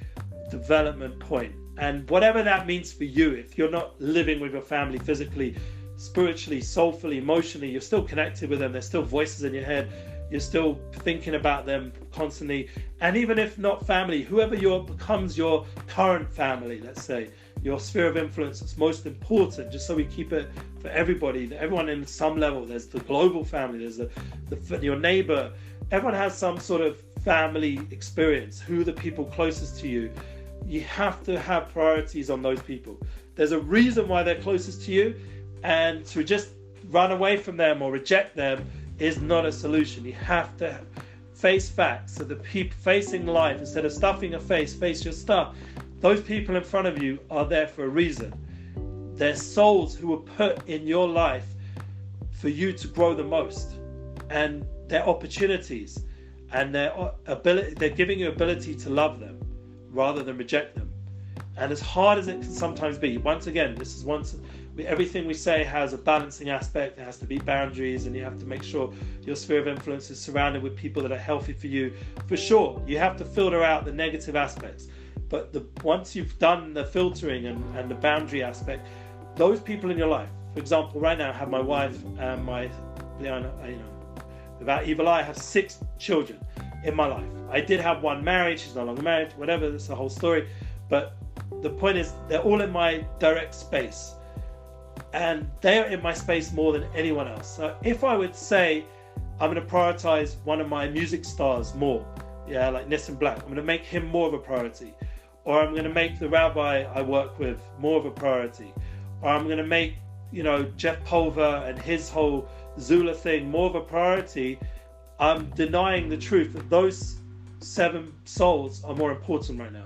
development point, and whatever that means for you, if you're not living with your family physically, spiritually, soulfully, emotionally, you're still connected with them, there's still voices in your head, you're still thinking about them constantly. And even if not family, whoever becomes your current family, let's say, your sphere of influence that's most important, just so we keep it for everybody, everyone in some level. There's the global family, there's your neighbor. Everyone has some sort of family experience. Who are the people closest to you? You have to have priorities on those people. There's a reason why they're closest to you, and to just run away from them or reject them is not a solution. You have to face facts. So the people facing life, instead of stuffing your face your stuff. Those people in front of you are there for a reason. They're souls who were put in your life for you to grow the most, and their opportunities and their ability, they're giving you ability to love them rather than reject them. And as hard as it can sometimes be, once again, everything we say has a balancing aspect. There has to be boundaries, and you have to make sure your sphere of influence is surrounded with people that are healthy for you. For sure, you have to filter out the negative aspects. But once you've done the filtering and the boundary aspect, those people in your life, for example, right now I have my wife and my, without evil eye, I have 6 children in my life. I did have one married, she's no longer married, whatever, that's the whole story. But the point is, they're all in my direct space. And they're in my space more than anyone else. So if I would say I'm going to prioritize one of my music stars more, like Nissan Black, I'm going to make him more of a priority. Or I'm going to make the rabbi I work with more of a priority. Or I'm going to make, Jeff Pulver and his whole Zula thing more of a priority. I'm denying the truth that those 7 souls are more important right now.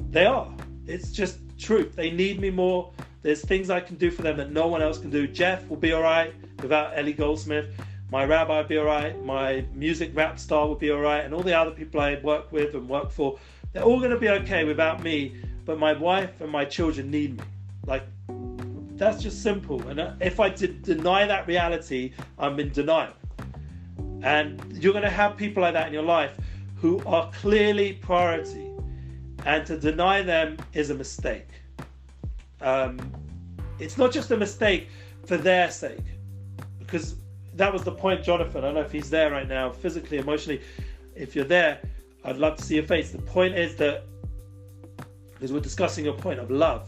They are. It's just truth. They need me more. There's things I can do for them that no one else can do. Jeff will be all right without Ellie Goldsmith. My rabbi will be all right. My music rap star will be all right. And all the other people I work with and work for, they're all going to be okay without me. But my wife and my children need me. That's just simple. And if I deny that reality, I'm in denial. And you're going to have people like that in your life who are clearly priority. And to deny them is a mistake. It's not just a mistake for their sake, because that was the point, Jonathan. I don't know if he's there right now, physically, emotionally. If you're there, I'd love to see your face. The point is that, because we're discussing your point of love,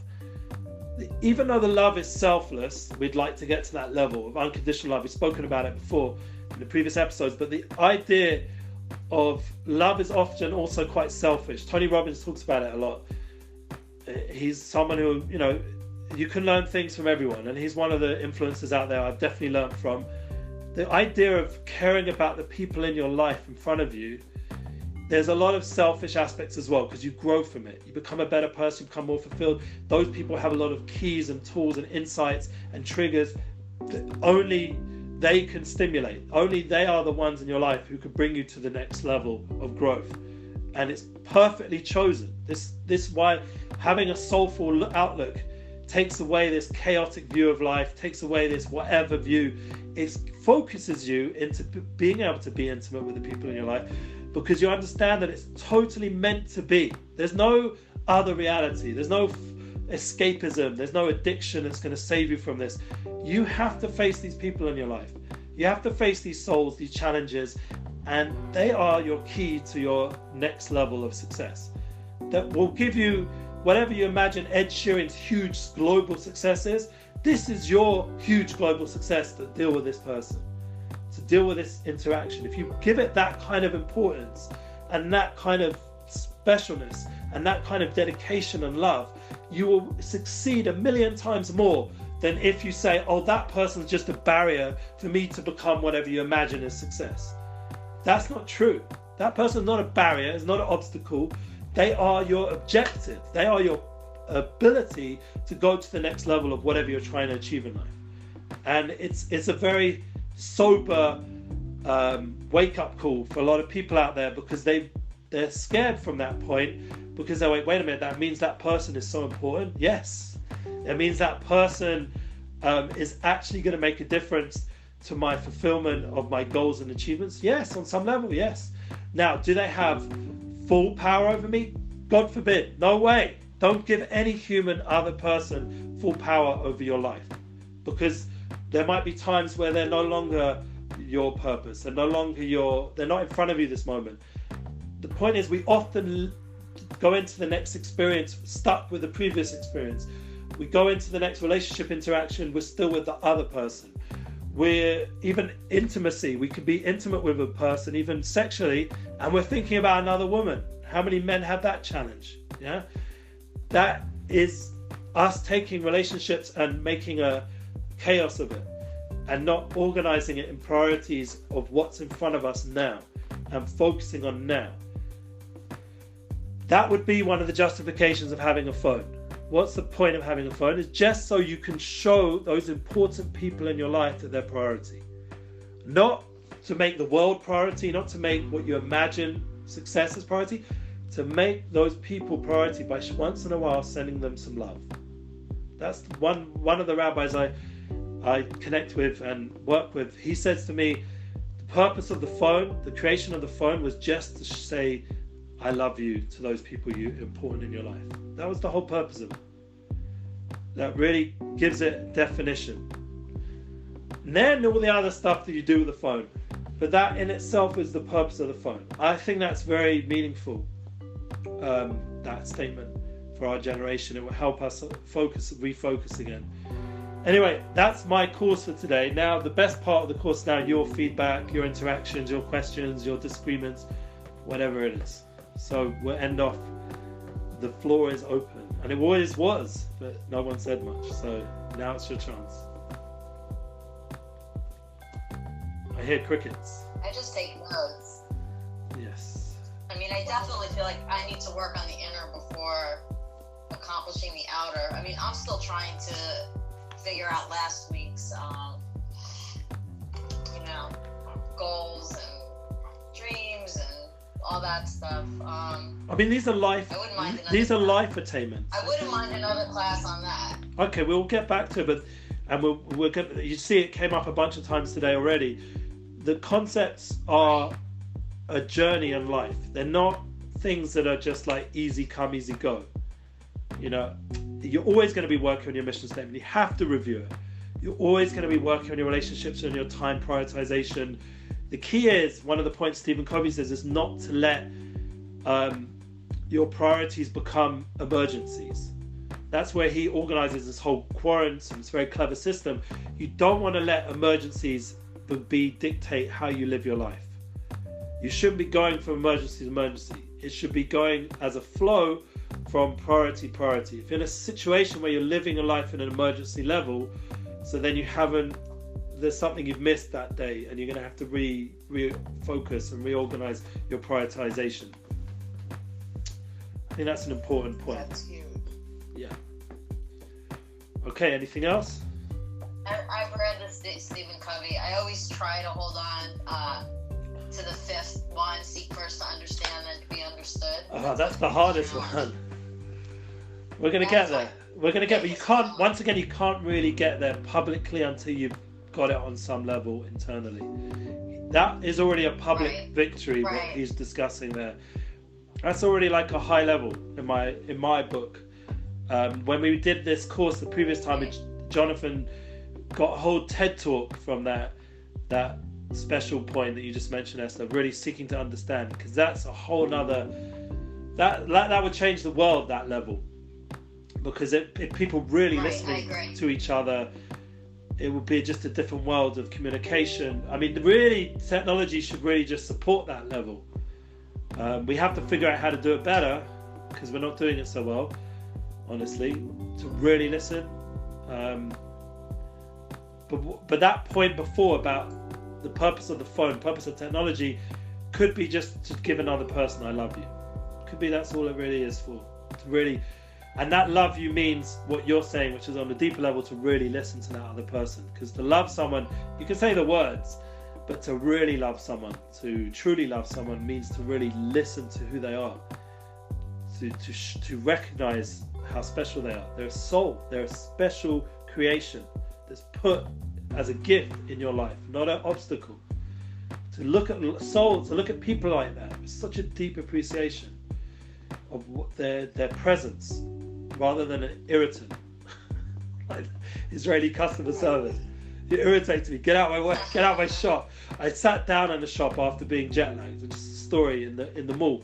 even though the love is selfless, we'd like to get to that level of unconditional love. We've spoken about it before in the previous episodes, but the idea of love is often also quite selfish. Tony Robbins talks about it a lot. He's someone who, you can learn things from everyone, and he's one of the influencers out there I've definitely learned from. The idea of caring about the people in your life in front of you, there's a lot of selfish aspects as well, because you grow from it. You become a better person, you become more fulfilled. Those people have a lot of keys and tools and insights and triggers that only they can stimulate. Only they are the ones in your life who can bring you to the next level of growth. And it's perfectly chosen. This why having a soulful outlook takes away this chaotic view of life, takes away this whatever view. It focuses you into being able to be intimate with the people in your life, because you understand that it's totally meant to be. There's no other reality. There's no escapism. There's no addiction that's going to save you from this. You have to face these people in your life. You have to face these souls, these challenges, and they are your key to your next level of success. That will give you whatever you imagine Ed Sheeran's huge global success is. This is your huge global success to deal with this person, to deal with this interaction. If you give it that kind of importance and that kind of specialness and that kind of dedication and love, you will succeed 1,000,000 times more than if you say, oh, that person's just a barrier for me to become whatever you imagine is success. That's not true. That person's not a barrier, it's not an obstacle. They are your objective. They are your ability to go to the next level of whatever you're trying to achieve in life. And it's a very sober wake-up call for a lot of people out there, because they're scared from that point, because they're like, wait a minute, that means that person is so important? Yes. It means that person is actually going to make a difference to my fulfillment of my goals and achievements? Yes, on some level, yes. Now, do they have full power over me? God forbid. No way. Don't give any human other person full power over your life, because there might be times where they're no longer your purpose. They're not in front of you this moment. The point is, we often go into the next experience stuck with the previous experience. We go into the next relationship interaction, we're still with the other person. We're even intimacy, we could be intimate with a person, even sexually, and we're thinking about another woman. How many men have that challenge? Yeah, that is us taking relationships and making a chaos of it, and not organizing it in priorities of what's in front of us now and focusing on now. That would be one of the justifications of having a phone. What's the point of having a phone? It's just so you can show those important people in your life that they're priority. Not to make the world priority, not to make what you imagine success as priority, to make those people priority by once in a while sending them some love. That's one of the rabbis I connect with and work with. He says to me, the purpose of the phone, the creation of the phone, was just to say I love you to those people important in your life. That was the whole purpose of it. That really gives it definition. And then all the other stuff that you do with the phone. But that in itself is the purpose of the phone. I think that's very meaningful, that statement for our generation. It will help us refocus again. Anyway, that's my course for today. Now, the best part of the course now, your feedback, your interactions, your questions, your disagreements, whatever it is. So we'll end off. The floor is open. And it always was, but no one said much. So now it's your chance. I hear crickets. I just take notes. Yes. I mean, I definitely feel like I need to work on the inner before accomplishing the outer. I mean, I'm still trying to figure out last week's, goals and dreams and all that stuff. I mean, these are life attainments. I wouldn't mind another class on that. Okay, we'll get back to it, we'll get. You see, it came up a bunch of times today already. The concepts are a journey in life. They're not things that are just like easy come, easy go. You're always going to be working on your mission statement. You have to review it. You're always going to be working on your relationships and your time prioritization. The key is, one of the points Stephen Covey says, is not to let your priorities become emergencies. That's where he organizes this whole quadrant, this very clever system. You don't want to let emergencies dictate how you live your life. You shouldn't be going from emergency to emergency. It should be going as a flow from priority. If you're in a situation where you're living a life in an emergency level, so then there's something you've missed that day, and you're going to have to refocus and reorganize your prioritization. I think that's an important point. That's huge. Yeah. Okay, anything else? I've read this Stephen Covey. I always try to hold on to the fifth one: seek first to understand, then to be understood. Oh, that's the hardest one. We're going to get there. But you can't. Once again, you can't really get there publicly until you've got it on some level internally. That is already a public victory. What he's discussing there. That's already like a high level in my book. When we did this course the previous time, Jonathan got a whole TED talk from that special point that you just mentioned, Esther, really seeking to understand, because that's a whole nother, that would change the world, that level, because if people really listening to each other, it would be just a different world of communication. I mean, really, technology should really just support that level. We have to figure out how to do it better, because we're not doing it so well, honestly, to really listen. But that point before about the purpose of the phone, purpose of technology, could be just to give another person I love you. Could be that's all it really is for. To really, and that love you means what you're saying, which is on a deeper level, to really listen to that other person. Because to love someone, you can say the words, but to really love someone, to truly love someone, means to really listen to who they are, to recognize how special they are. They're a soul. They're a special creation that's put as a gift in your life, not an obstacle. To look at souls, to look at people like that, with such a deep appreciation of what their presence, rather than an irritant, like Israeli customer service. It irritates me. Get out my way. Get out my shop. I sat down in the shop after being jet lagged. It's just a story in the mall.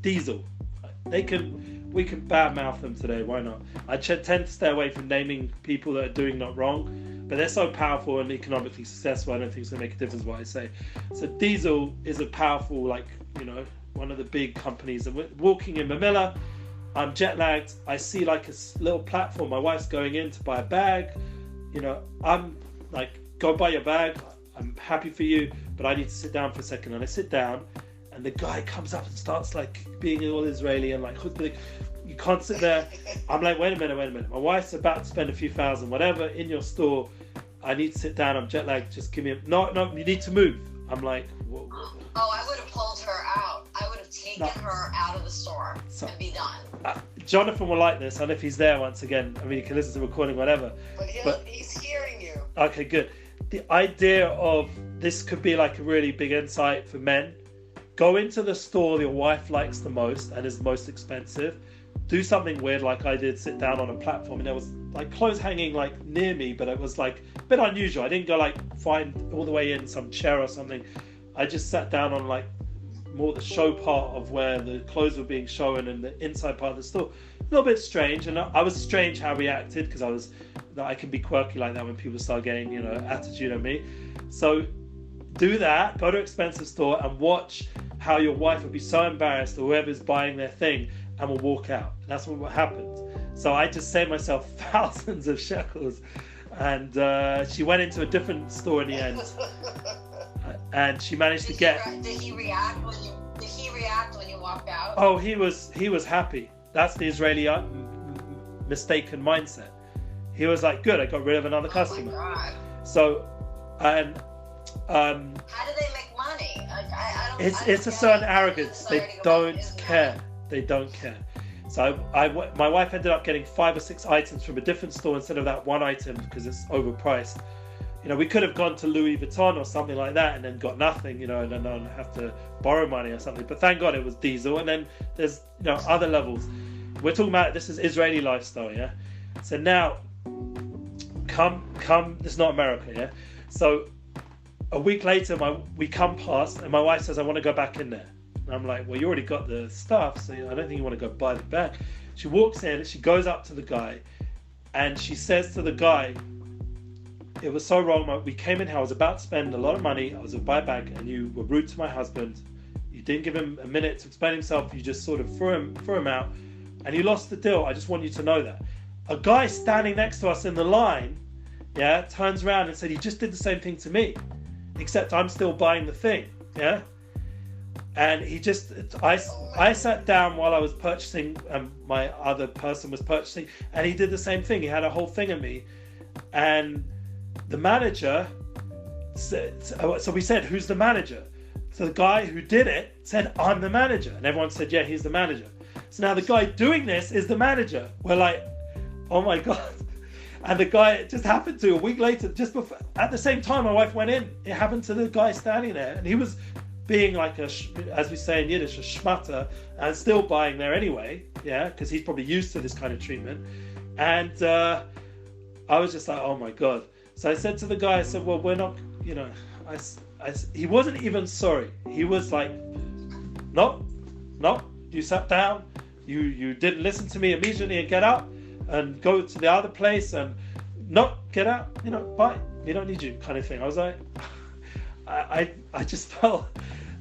Diesel. we can badmouth them today. Why not? I tend to stay away from naming people that are doing not wrong, but they're so powerful and economically successful. I don't think it's gonna make a difference what I say. So Diesel is a powerful, like, you know, one of the big companies. And we're walking in Manila. I'm jet lagged. I see like a little platform. My wife's going in to buy a bag. You know, I'm like, go buy your bag. I'm happy for you, but I need to sit down for a second. And I sit down, and the guy comes up and starts like being all Israeli and like, you can't sit there. I'm like, wait a minute. My wife's about to spend a few thousand, whatever, in your store. I need to sit down. I'm jet lagged. Just give me no, you need to move. I'm like, whoa. Oh, I would have pulled her out. I would have taken her out of the store and be done. Jonathan will like this. I don't know if he's there once again. I mean, he can listen to the recording, whatever. But he's hearing you. Okay, good. The idea of this could be like a really big insight for men. Go into the store your wife likes the most and is the most expensive. Do something weird like I did, sit down on a platform, and there was like clothes hanging like near me, but it was like a bit unusual. I didn't go like find all the way in some chair or something. I just sat down on like more the show part of where the clothes were being shown and the inside part of the store. A little bit strange, and I was strange how I reacted, because I can be quirky like that when people start getting, you know, attitude on me. So do that, go to an expensive store and watch how your wife will be so embarrassed, or whoever's buying their thing, and will walk out. That's what happened. So I just saved myself thousands of shekels, and she went into a different store in the end. And she managed to get. Did he react when you walked out? Oh, he was happy. That's the Israeli mistaken mindset. He was like, "Good, I got rid of another customer." Oh my God. So, and how do they make money? I don't. It's a certain arrogance. They don't care. They don't care. So my wife ended up getting 5 or 6 items from a different store instead of that one item, because it's overpriced. You know, we could have gone to Louis Vuitton or something like that and then got nothing, you know, and then have to borrow money or something. But thank God it was Diesel. And then there's, you know, other levels. We're talking about, this is Israeli lifestyle, yeah? So now, come, this is not America, yeah? So a week later, we come past and my wife says, I want to go back in there. And I'm like, well, you already got the stuff, so I don't think you want to go buy the bag. She walks in, she goes up to the guy, and she says to the guy, it was so wrong. We came in here, I was about to spend a lot of money, I was about to buy a bag, and you were rude to my husband. You didn't give him a minute to explain himself, you just sort of threw him out, and you lost the deal. I just want you to know that. A guy standing next to us in the line, yeah, turns around and said, he just did the same thing to me, except I'm still buying the thing, yeah? And he just, I sat down while I was purchasing, and my other person was purchasing, and he did the same thing. He had a whole thing of me, and the manager said, so we said, who's the manager? So the guy who did it said, I'm the manager. And everyone said, yeah, he's the manager. So now the guy doing this is the manager. We're like, oh my God. And the guy, it just happened to, a week later, just before, at the same time my wife went in, it happened to the guy standing there. And he was being like as we say in Yiddish, a schmatter, and still buying there anyway, yeah, because he's probably used to this kind of treatment. And I was just like, oh my God. So I said to the guy, I said, well, we're not, you know, he wasn't even sorry. He was like, no, you sat down, you didn't listen to me immediately, and get up and go to the other place, and no, get out, you know, bye, we don't need you, kind of thing. I was like, I just felt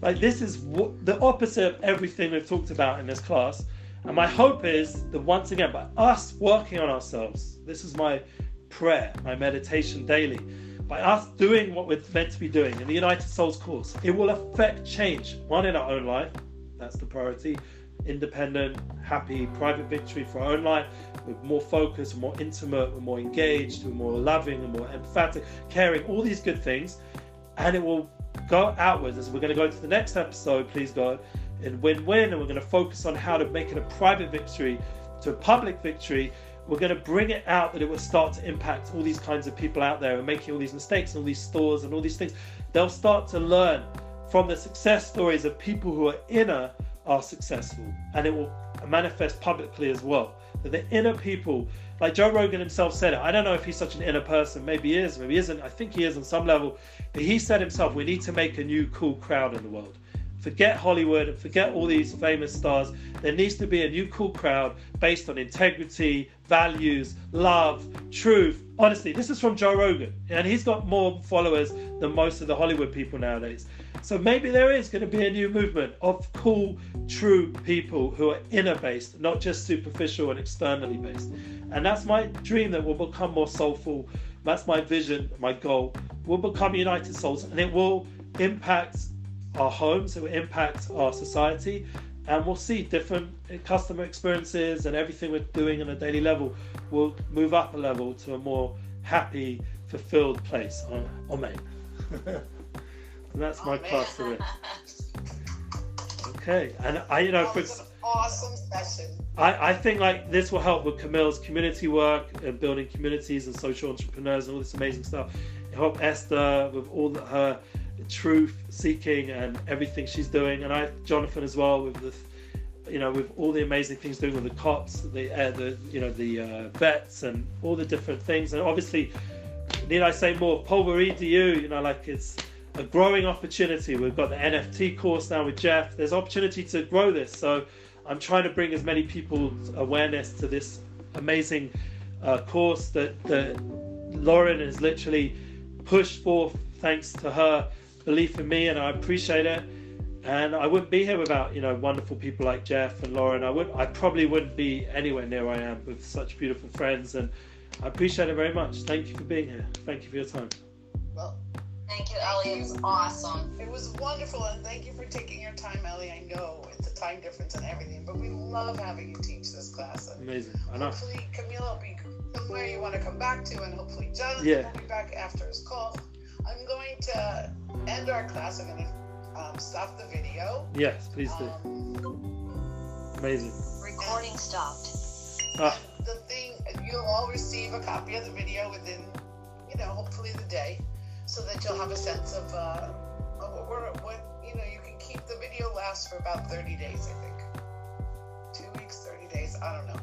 like this is the opposite of everything we've talked about in this class. And my hope is that once again, by us working on ourselves, this is my prayer, my meditation daily, by us doing what we're meant to be doing in the United Souls course, it will affect change. One, in our own life, that's the priority. Independent, happy, private victory for our own life. We're more focused, we're more intimate, we're more engaged, we're more loving, we're more emphatic, caring, all these good things. And it will go outwards, as we're going to go to the next episode, please God, in win-win, and we're going to focus on how to make it a private victory to a public victory. We're going to bring it out that it will start to impact all these kinds of people out there and making all these mistakes and all these stores and all these things. They'll start to learn from the success stories of people who are inner are successful, and it will manifest publicly as well. That the inner people, like Joe Rogan himself said it, I don't know if he's such an inner person, maybe he is, maybe he isn't, I think he is on some level, but he said himself, we need to make a new cool crowd in the world. forget Hollywood and forget all these famous stars. There needs to be a new cool crowd based on integrity, values, love, truth. Honestly, this is from Joe Rogan, and he's got more followers than most of the Hollywood people nowadays. So maybe there is going to be a new movement of cool, true people who are inner based, not just superficial and externally based. And that's my dream, that we'll become more soulful. That's my vision, my goal. We'll become united souls, and it will impact our homes, it will impact our society, and we'll see different customer experiences, and everything we're doing on a daily level will move up a level to a more happy, fulfilled place. Amen. And that's my class for it. Okay, and I, you know, That was an awesome session. I think like this will help with Camille's community work and building communities and social entrepreneurs and all this amazing stuff. It helped Esther with all her truth seeking and everything she's doing, and Jonathan as well with the, you know, with all the amazing things doing with the cops, the vets and all the different things. And obviously, need I say more? PulveREDU, you know, like it's a growing opportunity. We've got the NFT course now with Jeff. There's opportunity to grow this, so I'm trying to bring as many people's awareness to this amazing course that Lauren has literally pushed forth, thanks to her belief in me, and I appreciate it. And I wouldn't be here without, you know, wonderful people like Jeff and Lauren. I probably wouldn't be anywhere near where I am with such beautiful friends, and I appreciate it very much. Thank you for being here. Thank you for your time. Well, Thank you, Ellie. It was awesome. it was wonderful, and thank you for taking your time, Ellie. I know it's a time difference and everything, but we love having you teach this class. And Amazing. I know. hopefully Camille will be somewhere you want to come back to, and hopefully Jonathan will be back after his call. I'm going to end our class. I'm going to stop the video. Yes, please do. Amazing. Recording stopped. And the thing, you'll all receive a copy of the video within, you know, hopefully the day, so that you'll have a sense of what you know. You can keep the video lasts for about 30 days, I think. 2 weeks, 30 days, I don't know.